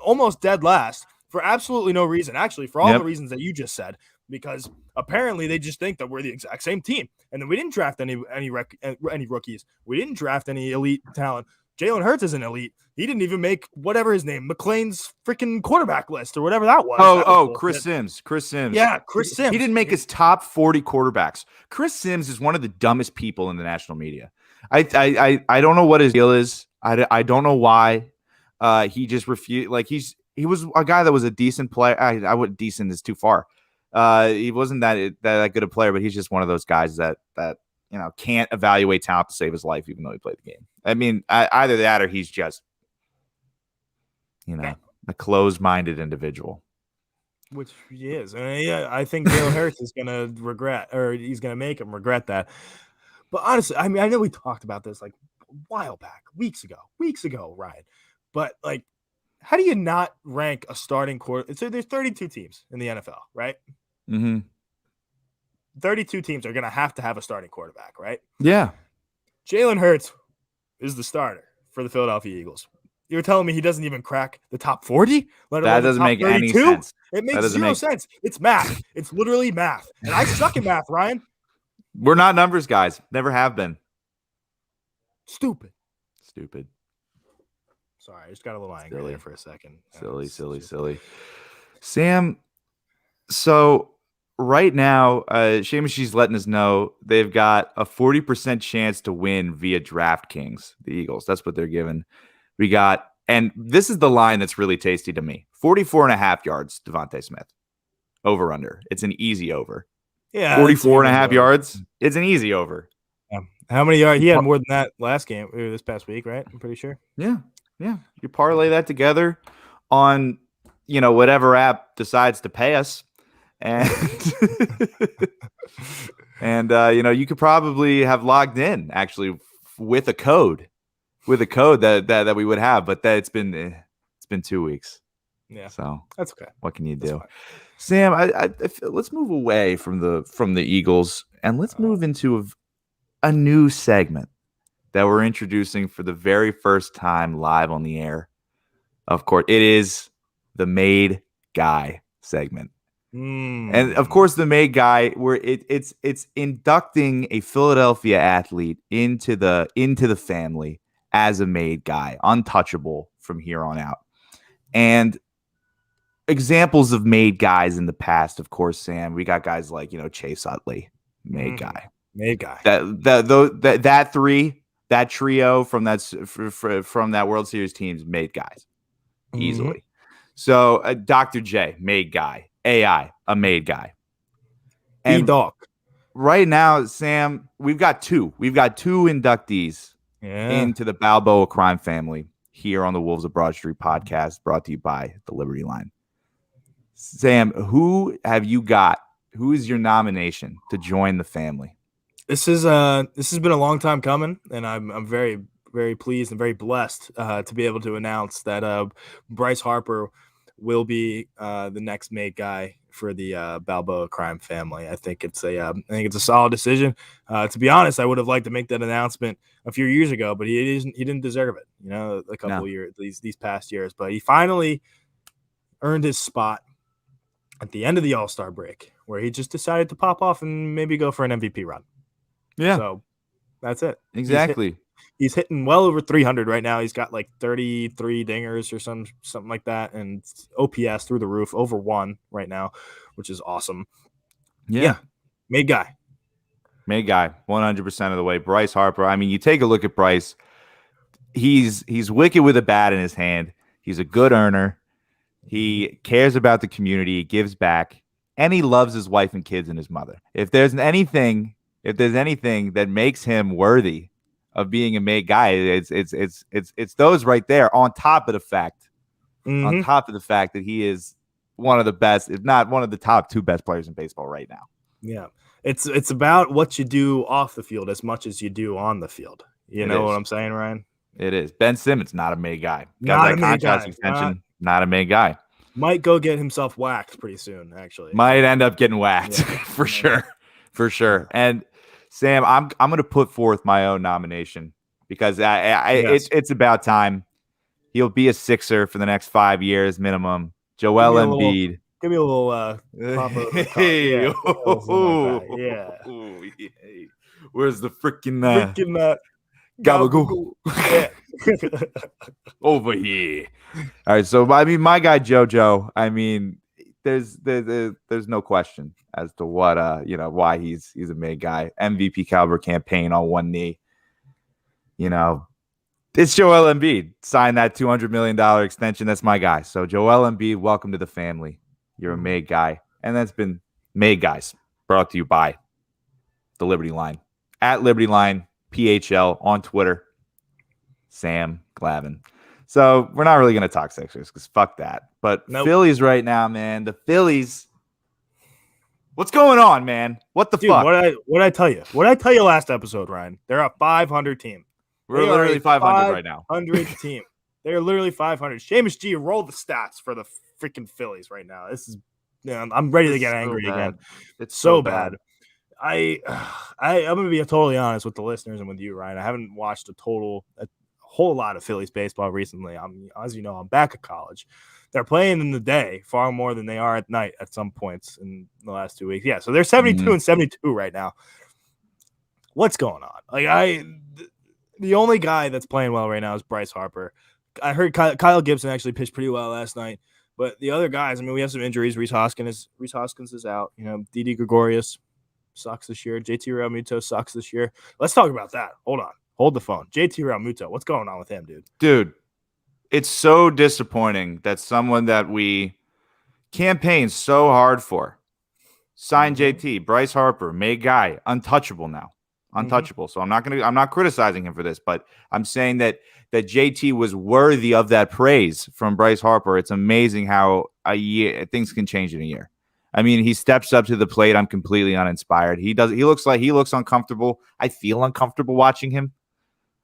almost dead last for absolutely no reason. Actually, for all the reasons that you just said, because apparently they just think that we're the exact same team. And then we didn't draft any rookies. We didn't draft any elite talent. Jalen Hurts isn't elite. He didn't even make whatever his name, McLean's freaking quarterback list or whatever that was. Chris Sims. Yeah, Chris Sims. He didn't make his top 40 quarterbacks. Chris Sims is one of the dumbest people in the national media. I don't know what his deal is. I don't know why he just refused. Like, he was a guy that was a decent player. I would decent is too far. He wasn't that good a player, but he's just one of those guys that can't evaluate talent to save his life, even though he played the game. I mean, either that or he's just a closed-minded individual. Which he is. I think Jalen Hurts is going to regret, or he's going to make him regret that. But honestly, I mean, I know we talked about this like a while back, weeks ago, Ryan. But like, how do you not rank a starting quarter? So there's 32 teams in the NFL, right? Mm-hmm. 32 teams are going to have a starting quarterback, right? Yeah. Jalen Hurts is the starter for the Philadelphia Eagles. You're telling me he doesn't even crack the top 40? That doesn't make any sense. It makes zero sense. It's math. It's literally math. And I suck at math, Ryan. We're not numbers guys. Never have been. Stupid. Sorry, I just got a little angry there for a second. Silly. Sam, so right now, Seamus, she's letting us know they've got a 40% chance to win via DraftKings, the Eagles. That's what they're given. We got, and this is the line that's really tasty to me, 44.5 yards, Devontae Smith. Over-under. It's an easy over. Yeah. 44.5 yards. It's an easy over. Yeah. How many yards? He had more than that last game or this past week, right? I'm pretty sure. Yeah. You parlay that together on, whatever app decides to pay us, and and you could probably have logged in actually with a code that we would have, but that it's been 2 weeks. Yeah, so that's okay. What can you do, Sam? I feel, let's move away from the Eagles and let's move into a new segment that we're introducing for the very first time live on the air. Of course, it is the Made Guy segment. And of course, the Made Guy, where it's inducting a Philadelphia athlete into the family as a Made Guy, untouchable from here on out. And examples of Made Guys in the past, of course, Sam, we got guys like Chase Utley, Made Guy. Made Guy. That three, that trio from that World Series teams, Made Guys easily. So Dr. J, Made Guy. AI, a Made Guy. And dog. Right now, Sam, we've got two inductees into the Balboa crime family here on the Wolves of Broad Street podcast, brought to you by the Liberty Line. Sam, who have you got? Who is your nomination to join the family? This has been a long time coming, and I'm very, very pleased and very blessed to be able to announce that Bryce Harper will be the next Made Guy for the Balboa crime family. I think it's a solid decision. To be honest, I would have liked to make that announcement a few years ago, but he didn't deserve it. A couple of years, these past years, but he finally earned his spot at the end of the All-Star break, where he just decided to pop off and maybe go for an MVP run. Yeah. So that's it. Exactly. He's hitting well over 300 right now. He's got like 33 dingers or something like that, and OPS through the roof, over 1 right now, which is awesome. Yeah. Made Guy. Made Guy, 100% of the way. Bryce Harper. I mean, you take a look at Bryce. He's wicked with a bat in his hand. He's a good earner. He cares about the community. He gives back, and he loves his wife and kids and his mother. If there's anything that makes him worthy of being a Made Guy, it's those right there. On top of the fact that he is one of the best, if not one of the top 2 best players in baseball right now. Yeah, it's about what you do off the field as much as you do on the field. You know what I'm saying, Ryan? It is. Ben Simmons, not a Made Guy. Got that contract extension, not a Made Guy. Might go get himself whacked pretty soon, actually. Might end up getting whacked for sure. And Sam, I'm going to put forth my own nomination because it's about time. He'll be a Sixer for the next 5 years minimum. Joel Embiid. Give me a little pop over the yeah. Where's the freaking gabagool? Yeah. Over here. All right, so I mean, my guy JoJo. I mean, there's no question as to what why he's a Made Guy. MVP caliber campaign on one knee. It's Joel Embiid. Signed that $200 million extension. That's my guy. So Joel Embiid, welcome to the family. You're a Made Guy, and that's been Made Guys brought to you by the Liberty Line at Liberty Line PHL on Twitter. Sam Glavin. So we're not really going to talk Sixers because fuck that. But Phillies right now, man. The Phillies. What's going on, man? What the fuck? What I tell you? What I tell you last episode, Ryan? They're a 500 team. We're literally 500 right now. 500 team. They're literally 500. Seamus G, roll the stats for the freaking Phillies right now. This is, I'm ready to get angry again. It's so bad. I'm gonna be totally honest with the listeners and with you, Ryan. I haven't watched a whole lot of Phillies baseball recently. As you know, I'm back at college. They're playing in the day far more than they are at night at some points in the last 2 weeks. Yeah, so they're 72 and 72 right now. What's going on? The only guy that's playing well right now is Bryce Harper. I heard Kyle Gibson actually pitched pretty well last night. But the other guys, I mean, we have some injuries. Rhys Hoskins is out. Didi Gregorius sucks this year. JT Realmuto sucks this year. Let's talk about that. Hold on. Hold the phone. JT Realmuto, what's going on with him, dude? Dude, it's so disappointing that someone that we campaigned so hard for signed JT, Bryce Harper, Made Guy, untouchable now. untouchable. So I'm not criticizing him for this, but I'm saying that JT was worthy of that praise from Bryce Harper. It's amazing how things can change in a year. I mean, he steps up to the plate. I'm completely uninspired. He looks uncomfortable. I feel uncomfortable watching him.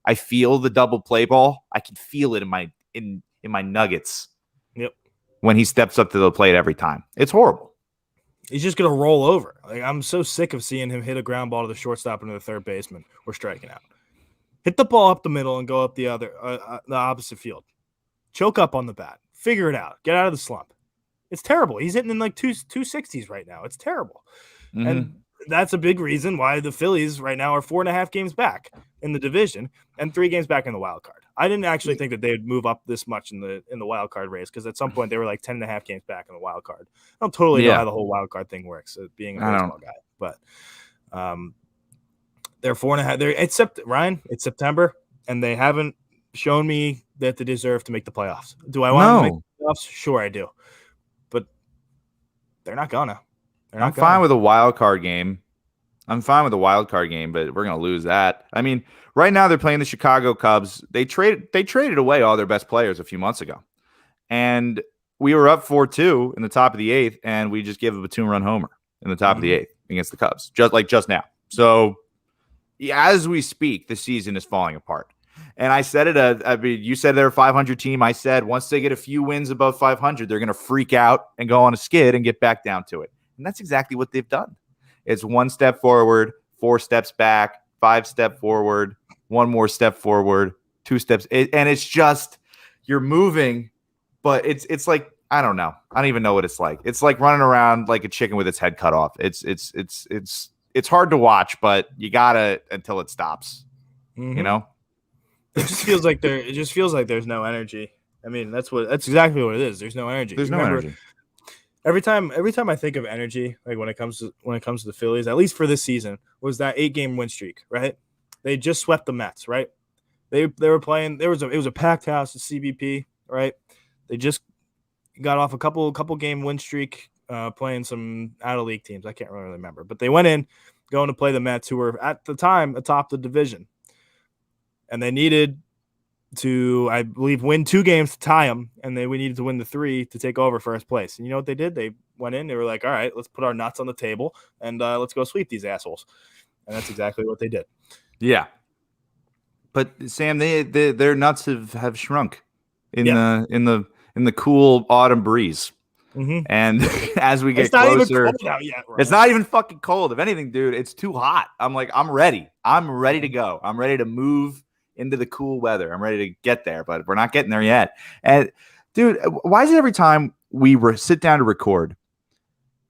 I feel the double play ball. I can feel it in my nuggets. Yep. When he steps up to the plate every time. It's horrible. He's just going to roll over. Like, I'm so sick of seeing him hit a ground ball to the shortstop and to the third baseman. We're striking out. Hit the ball up the middle and go up the opposite field. Choke up on the bat. Figure it out. Get out of the slump. It's terrible. He's hitting in like 260s right now. It's terrible. Mm-hmm. And that's a big reason why the Phillies right now are 4.5 games back in the division and 3 games back in the wild card. I didn't actually think that they would move up this much in the wild card race because at some point they were like 10.5 games back in the wild card. I don't totally know how the whole wild card thing works, being a baseball guy, but they're 4.5. It's September, and they haven't shown me that they deserve to make the playoffs. Do I want them to make the playoffs? Sure, I do, but they're not gonna. I'm fine with a wild card game. but we're gonna lose that. I mean, right now they're playing the Chicago Cubs. They traded away all their best players a few months ago, and we were up 4-2 in the top of the 8th, and we just gave a 2-run homer in the top of the 8th against the Cubs, just now. So, as we speak, the season is falling apart. And I said it. You said they're a 500 team. I said once they get a few wins above 500, they're going to freak out and go on a skid and get back down to it. And that's exactly what they've done. It's 1 step forward, 4 steps back, 5 step forward, 1 more step forward, 2 steps. And it's just you're moving, but it's like I don't know. I don't even know what it's like. It's like running around like a chicken with its head cut off. It's hard to watch, but you gotta until it stops. Mm-hmm. You know, it just feels like there's no energy. I mean, that's exactly what it is. There's no energy. There's no energy. Every time I think of energy, like when it comes to the Phillies, at least for this season, was that 8-game win streak, right? They just swept the Mets, right? They were playing. It was a packed house at CBP, right? They just got off a couple game win streak, playing some out of league teams. I can't really remember, but they went in going to play the Mets, who were at the time atop the division, and they needed to, I believe, win 2 games to tie them, and we needed to win the 3 to take over first place. And you know what they did? They went in. They were like, "All right, let's put our nuts on the table and let's go sweep these assholes." And that's exactly what they did. Yeah, but Sam, their nuts have shrunk in the cool autumn breeze. Mm-hmm. And as we get closer, it's not even cold out yet, right? It's not even fucking cold. If anything, dude, it's too hot. I'm ready. I'm ready to go. I'm ready to move into the cool weather. I'm ready to get there, but we're not getting there yet. And dude, why is it every time we sit down to record,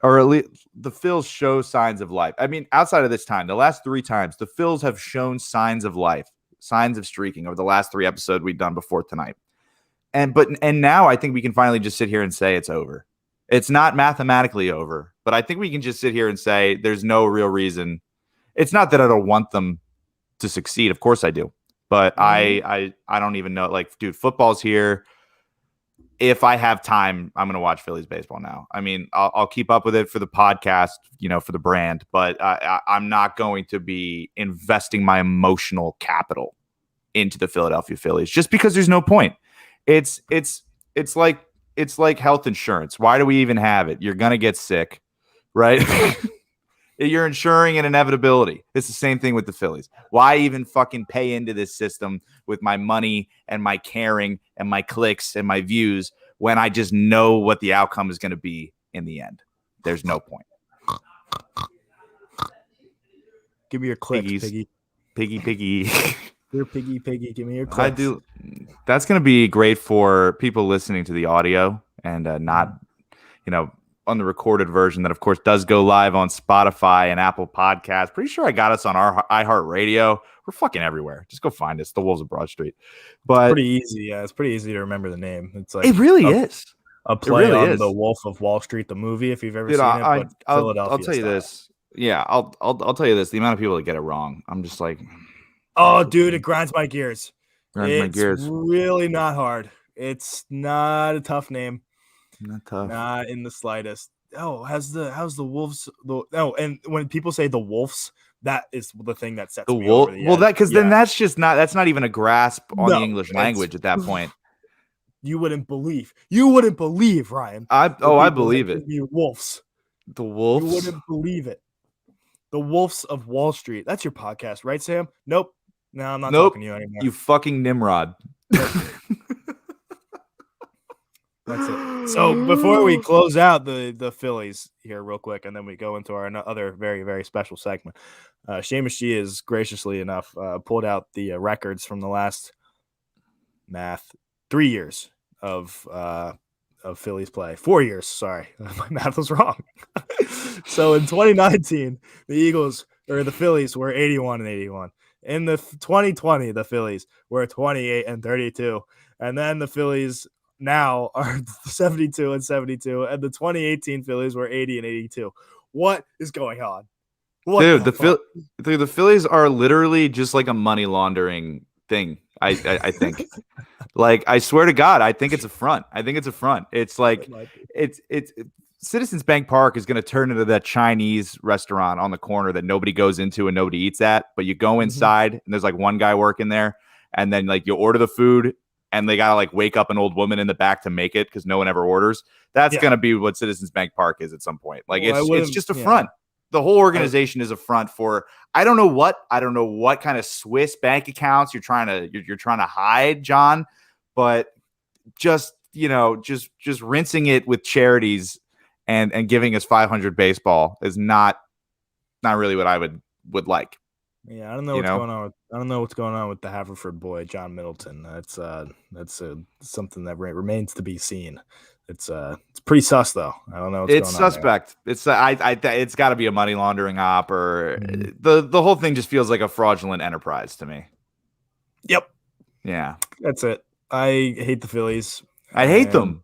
or at least the Phils show signs of life? I mean, outside of this time, the last 3 times, the Phils have shown signs of life, signs of streaking over the last 3 episodes we've done before tonight. And now I think we can finally just sit here and say it's over. It's not mathematically over, but I think we can just sit here and say there's no real reason. It's not that I don't want them to succeed. Of course I do. But I don't even know. Like, dude, football's here. If I have time, I'm going to watch Phillies baseball now. I mean, I'll keep up with it for the podcast, for the brand, but I'm not going to be investing my emotional capital into the Philadelphia Phillies just because there's no point. It's like health insurance. Why do we even have it? You're going to get sick, right? You're insuring an inevitability. It's the same thing with the Phillies. Why even fucking pay into this system with my money and my caring and my clicks and my views when I just know what the outcome is going to be in the end? There's no point. Give me your clicks, Piggy. Piggy. Your piggy. Give me your clicks. I do. That's going to be great for people listening to the audio and not, on the recorded version that, of course, does go live on Spotify and Apple Podcasts. Pretty sure I got us on our iHeartRadio. We're fucking everywhere. Just go find us, The Wolves of Broad Street. But it's pretty easy. Yeah, it's pretty easy to remember the name. It's like it really is a play on The Wolf of Wall Street, the movie. If you've ever seen it, I'll tell you this. Yeah, I'll tell you this. The amount of people that get it wrong, I'm just like, oh, dude, it grinds my gears. It's really not hard. It's not a tough name. Not tough. Not in the slightest. how's the Wolves? And when people say the Wolves, that is the thing that sets The me over wolf. the Well, edge. that because then Yeah. that's not even a grasp on the No, English it's- language at that point. You wouldn't believe, Ryan. I the people believe that it. give me Wolves. The You Wolves. wouldn't believe it. The Wolves of Wall Street. That's your podcast, right, Sam? Nope. No, I'm not Nope. talking to you anymore. You fucking Nimrod. That's it. So before we close out the Phillies here real quick, and then we go into our other very, very special segment, Seamus G is graciously enough pulled out the records from the last 3 years of Phillies play. 4 years, sorry. My math was wrong. So in 2019, the Phillies were 81-81. In the 2020, the Phillies were 28-32. And then the Phillies now are 72-72. And the 2018 Phillies were 80-82. What is going on? Dude, the Phillies are literally just like a money laundering thing. I think. Like, I swear to God, I think it's a front. It's like it's Citizens Bank Park is going to turn into that Chinese restaurant on the corner that nobody goes into and nobody eats at. But you go inside and there's like one guy working there, and then like you order the food and they gotta like wake up an old woman in the back to make it because no one ever orders. That's gonna be what Citizens Bank Park is at some point. Like, it's just a front. The whole organization is a front for I don't know what kind of Swiss bank accounts you're trying to hide, John, but just rinsing it with charities and giving us 500 baseball is not really what I would like. Yeah, I don't know what's going on. I don't know what's going on with the Haverford boy, John Middleton. That's something that remains to be seen. It's pretty sus though. I don't know what's going on. It's suspect. It's got to be a money laundering op, or the whole thing just feels like a fraudulent enterprise to me. Yep. Yeah. That's it. I hate the Phillies. I hate them.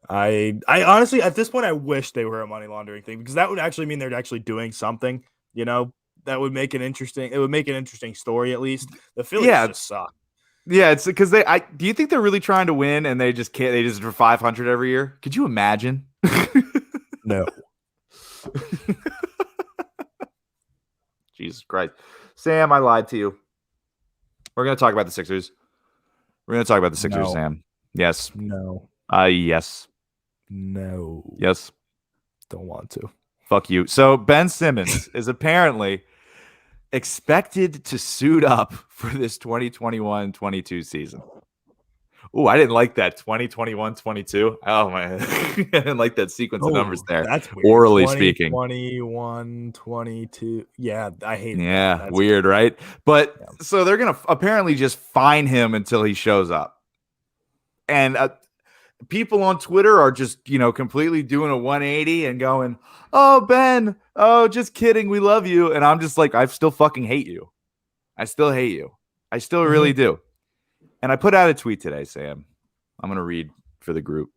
I honestly, at this point, I wish they were a money laundering thing, because that would actually mean they're actually doing something. That would make it interesting. It would make an interesting story, at least. The Phillies just suck. Yeah, it's because do you think they're really trying to win and they just can't? They just for 500 every year? Could you imagine? No. Jesus Christ. Sam, I lied to you. We're going to talk about the Sixers. No. Sam. Yes. No. Yes. No. Yes. Don't want to. Fuck you. So Ben Simmons is apparently expected to suit up for this 2021-22 season. Oh, I didn't like that 2021-22. Oh man, I didn't like that sequence of numbers there. That's weird. Orally speaking, 21-22. Yeah, I hate. Yeah, that's weird, right? But so they're gonna apparently just fine him until he shows up, and people on Twitter are just completely doing a 180 and going, "Oh Ben, oh just kidding, we love you," and I'm just like, I still fucking hate you. I still hate you. I still really do. And I put out a tweet today, Sam. I'm going to read for the group.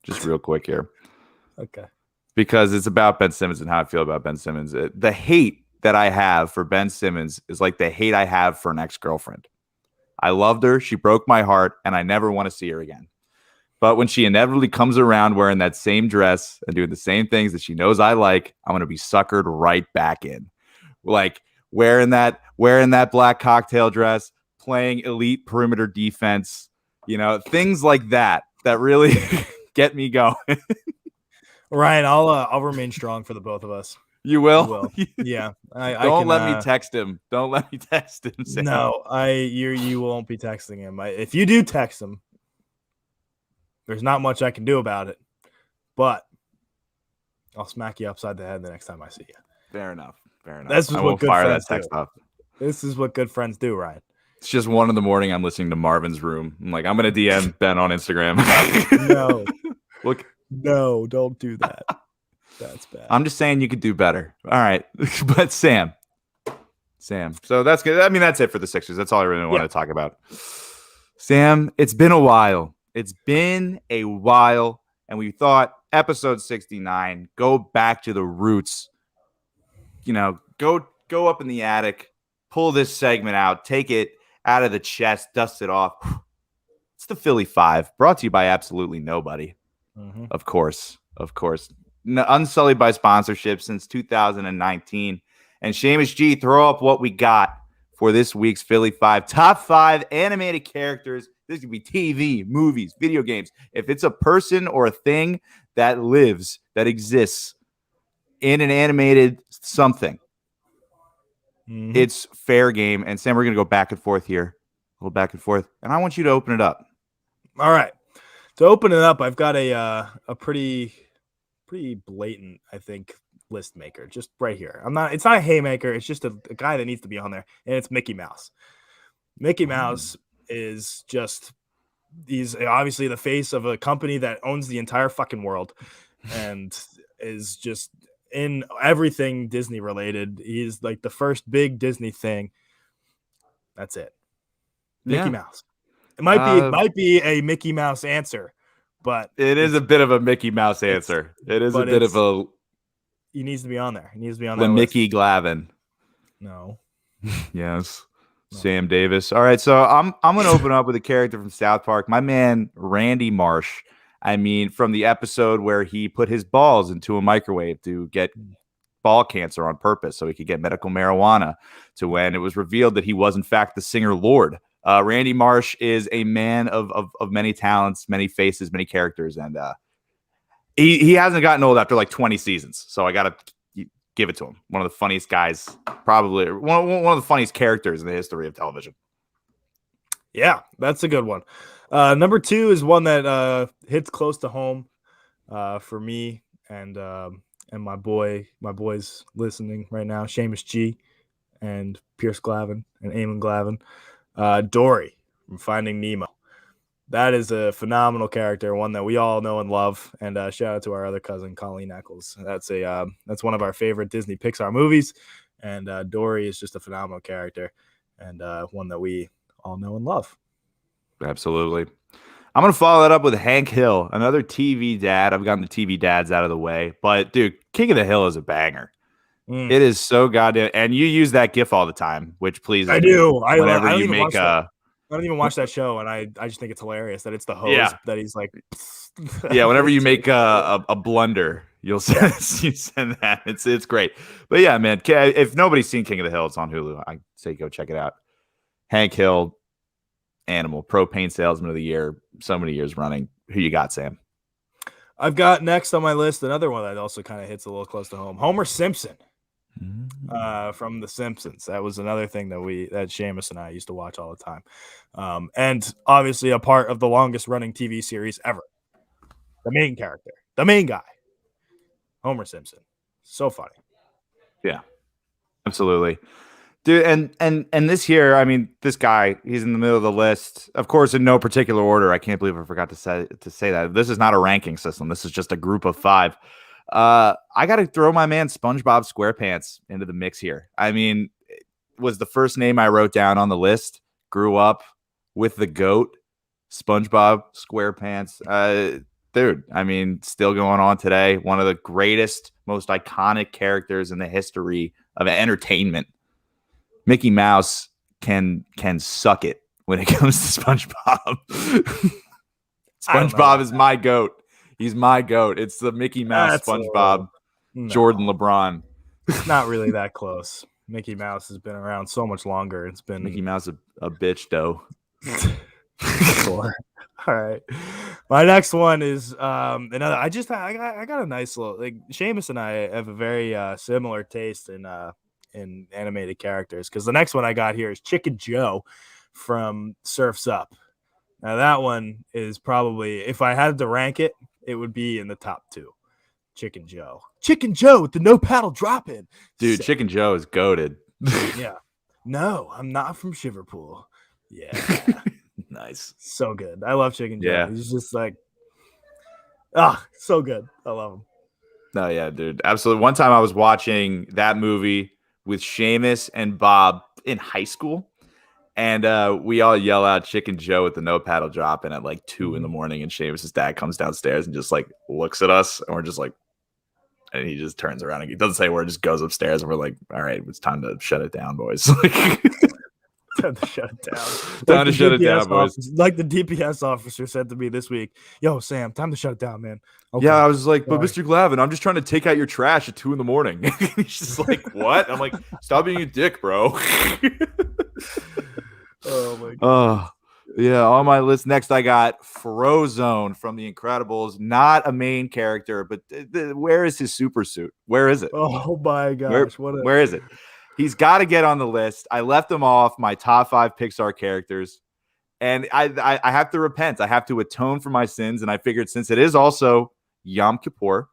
Just real quick here. Okay. Because it's about Ben Simmons and how I feel about Ben Simmons. The hate that I have for Ben Simmons is like the hate I have for an ex-girlfriend. I loved her. She broke my heart, and I never want to see her again. But when she inevitably comes around wearing that same dress and doing the same things that she knows I like, I'm going to be suckered right back in. Like wearing that black cocktail dress, playing elite perimeter defense, things like that really get me going. Ryan, I'll remain strong for the both of us. You will? Yeah. Don't let me text him. Don't let me text him. Sam. No, you won't be texting him. If you do text him, there's not much I can do about it, but I'll smack you upside the head the next time I see you. Fair enough. I won't fire that text up. This is what good friends do, Ryan. It's just 1 a.m. I'm listening to Marvin's Room. I'm like, I'm going to DM Ben on Instagram. No. Look. No, don't do that. That's bad. I'm just saying you could do better. All right. But Sam. So that's good. I mean, that's it for the Sixers. That's all I really want to talk about. Sam, it's been a while. And we thought episode 69, go back to the roots. Go up in the attic, pull this segment out, take it out of the chest, dust it off. It's the Philly 5, brought to you by absolutely nobody. Mm-hmm. Of course. Unsullied by sponsorship since 2019. And Seamus G, throw up what we got for this week's Philly 5. Top 5 animated characters. This could be TV, movies, video games. If it's a person or a thing that lives, that exists in an animated something, it's fair game. And Sam, we're going to go back and forth here. A little back and forth. And I want you to open it up. All right. To open it up, I've got a pretty blatant, I think, list maker just right here. It's not a haymaker. It's just a guy that needs to be on there, and it's Mickey Mouse. Mickey Mouse is just, he's obviously the face of a company that owns the entire fucking world and is just in everything Disney related. He's like the first big Disney thing. That's it. Mickey Mouse. It might be a Mickey Mouse answer, but it is a bit of a Mickey Mouse answer. It is a bit of a. He needs to be on there. He needs to be on there. Mickey Glavin. No. Yes. No. Sam Davis. All right, so I'm going to open up with a character from South Park. My man Randy Marsh. I mean, from the episode where he put his balls into a microwave to get ball cancer on purpose so he could get medical marijuana, to when it was revealed that he was in fact the singer Lord. Randy Marsh is a man of many talents, many faces, many characters, and he hasn't gotten old after like 20 seasons. So I got to give it to him. One of the funniest guys, probably one of the funniest characters in the history of television. Yeah, that's a good one. Number 2 is one that hits close to home for me and my boys listening right now, Seamus G and Pierce Glavin and Eamon Glavin. Dory from Finding Nemo. That is a phenomenal character, one that we all know and love. And shout out to our other cousin, Colleen Eccles. That's one of our favorite Disney Pixar movies. And Dory is just a phenomenal character and one that we all know and love. Absolutely. I'm going to follow that up with Hank Hill, another TV dad. I've gotten the TV dads out of the way. But, dude, King of the Hill is a banger. It is so goddamn, and you use that GIF all the time, which pleases I do. I don't even watch that show, and I just think it's hilarious that it's the host that he's like. Yeah, whenever you make a blunder, you send that. It's great. But yeah, man, if nobody's seen King of the Hill, it's on Hulu. I say go check it out. Hank Hill, Animal, Propane Salesman of the Year, so many years running. Who you got, Sam? I've got next on my list another one that also kind of hits a little close to home. Homer Simpson. From The Simpsons. That was another thing that Seamus and I used to watch all the time. And obviously a part of the longest running TV series ever. The main character, the main guy, Homer Simpson. So funny. Yeah, absolutely. Dude, and this here, I mean, this guy, he's in the middle of the list. Of course, in no particular order. I can't believe I forgot to say that. This is not a ranking system. This is just a group of 5. I got to throw my man SpongeBob SquarePants into the mix here. I mean, it was the first name I wrote down on the list. Grew up with the GOAT, SpongeBob SquarePants. Dude, I mean, still going on today. One of the greatest, most iconic characters in the history of entertainment. Mickey Mouse can suck it when it comes to SpongeBob. SpongeBob is my GOAT. He's my GOAT. It's the Mickey Mouse, SpongeBob, Jordan, LeBron. It's not really that close. Mickey Mouse has been around so much longer. It's been Mickey Mouse a bitch, though. All right. My next one is another. I got a nice little, like, Seamus and I have a very similar taste in animated characters, because the next one I got here is Chicken Joe from Surf's Up. Now that one is probably, if I had to rank it, it would be in the top 2. Chicken Joe with the no paddle drop in. Dude, sick. Chicken Joe is goated. Yeah. No, I'm not from Shiverpool. Yeah. Nice. So good. I love Chicken Joe. Yeah. He's just like, so good. I love him. No, yeah, dude. Absolutely. One time I was watching that movie with Seamus and Bob in high school. And we all yell out Chicken Joe with the no paddle drop in at like 2 a.m. And Seamus' dad comes downstairs and just like looks at us, and we're just like, and he just turns around and he doesn't say a word, just goes upstairs, and we're like, all right, it's time to shut it down, boys. Time to shut it down. Time to shut it down, boys. Like the DPS officer said to me this week, "Yo, Sam, time to shut it down, man." Okay. Yeah, I was like, but Sorry. Mr. Glavin, I'm just trying to take out your trash at 2 a.m. He's just like, what? I'm like, stop being a dick, bro. Oh my god. Oh, yeah. On my list next, I got Frozone from The Incredibles. Not a main character, but where is his super suit? Where is it? Oh my gosh. Where is it? He's got to get on the list. I left him off my top 5 Pixar characters, and I have to repent. I have to atone for my sins, and I figured since it is also Yom Kippur,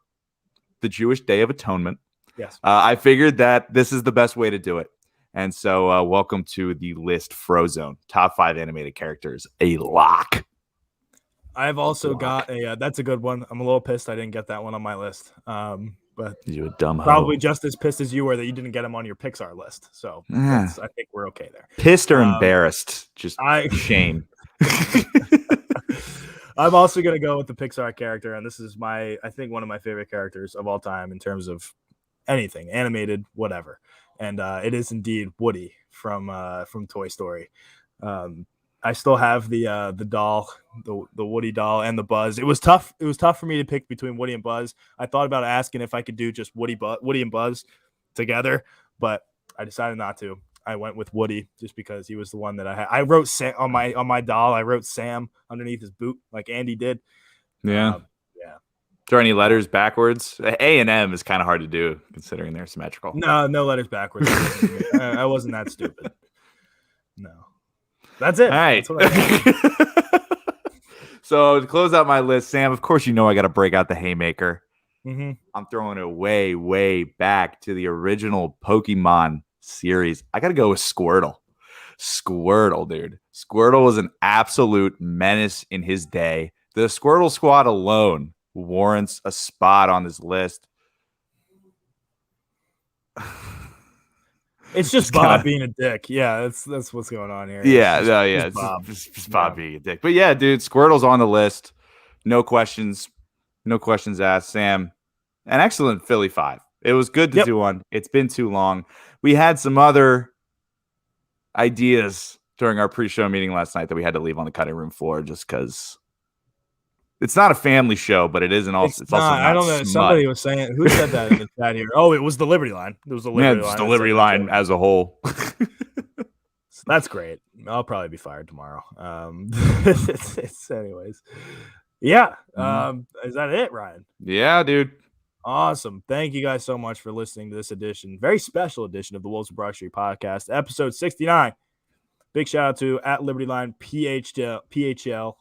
the Jewish Day of Atonement, Yes. I figured that this is the best way to do it. And so welcome to the list, Frozone. Top 5 animated characters, a lock. I've also got a that's a good one. I'm a little pissed I didn't get that one on my list. But You a dumb probably hoe. just as pissed as you were that you didn't get him on your Pixar list. So Yeah. I think we're okay there. Pissed or embarrassed? Just shame. I'm also going to go with the Pixar character, and this is I think one of my favorite characters of all time in terms of anything, animated, whatever. And it is indeed Woody from Toy Story. I still have the doll, the Woody doll, and the Buzz. It was tough. It was tough for me to pick between Woody and Buzz. I thought about asking if I could do just Woody and Buzz together, but I decided not to. I went with Woody just because he was the one that I had. I wrote Sam on my doll. I wrote Sam underneath his boot, like Andy did. Yeah. Yeah. Is there any letters backwards? A and M is kind of hard to do considering they're symmetrical. No letters backwards. I wasn't that stupid. No. That's it. All right. That's what I got. So to close out my list, Sam, of course, you know I got to break out the haymaker. Mm-hmm. I'm throwing it way, way back to the original Pokemon series. I got to go with Squirtle. Squirtle, dude. Squirtle was an absolute menace in his day. The Squirtle Squad alone warrants a spot on this list. It's just Bob being a dick. Yeah, that's what's going on here. It's just Bob being a dick. But yeah, dude, Squirtle's on the list. No questions asked. Sam, an excellent Philly 5. It was good to do one. It's been too long. We had some other ideas during our pre-show meeting last night that we had to leave on the cutting room floor just because it's not a family show, but it isn't also. It's also not I don't know. smut. Somebody was saying, who said that in the chat here? Oh, it was the Liberty Line. It was the Liberty Line. It's the Liberty Line as a whole. So that's great. I'll probably be fired tomorrow. Anyways. Yeah. Is that it, Ryan? Yeah, dude. Awesome. Thank you guys so much for listening to this edition, very special edition of the Wolves of Broad Street podcast, episode 69. Big shout out to @LibertyLinePHL.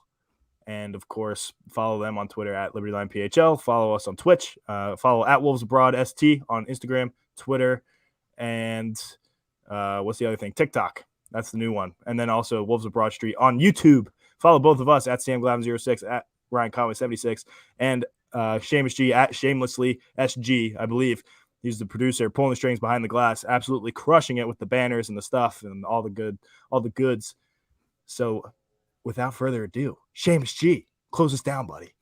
And of course, follow them on Twitter @LibertyLinePHL. Follow us on Twitch. Follow @WolvesAbroadST on Instagram, Twitter, and what's the other thing? TikTok. That's the new one. And then also Wolves of Broad Street on YouTube. Follow both of us @SamGlavin06, @RyanConway76, and Seamus G @Shamelessly SG, I believe. He's the producer, pulling the strings behind the glass, absolutely crushing it with the banners and the stuff and all the goods. So without further ado, Seamus G, close us down, buddy.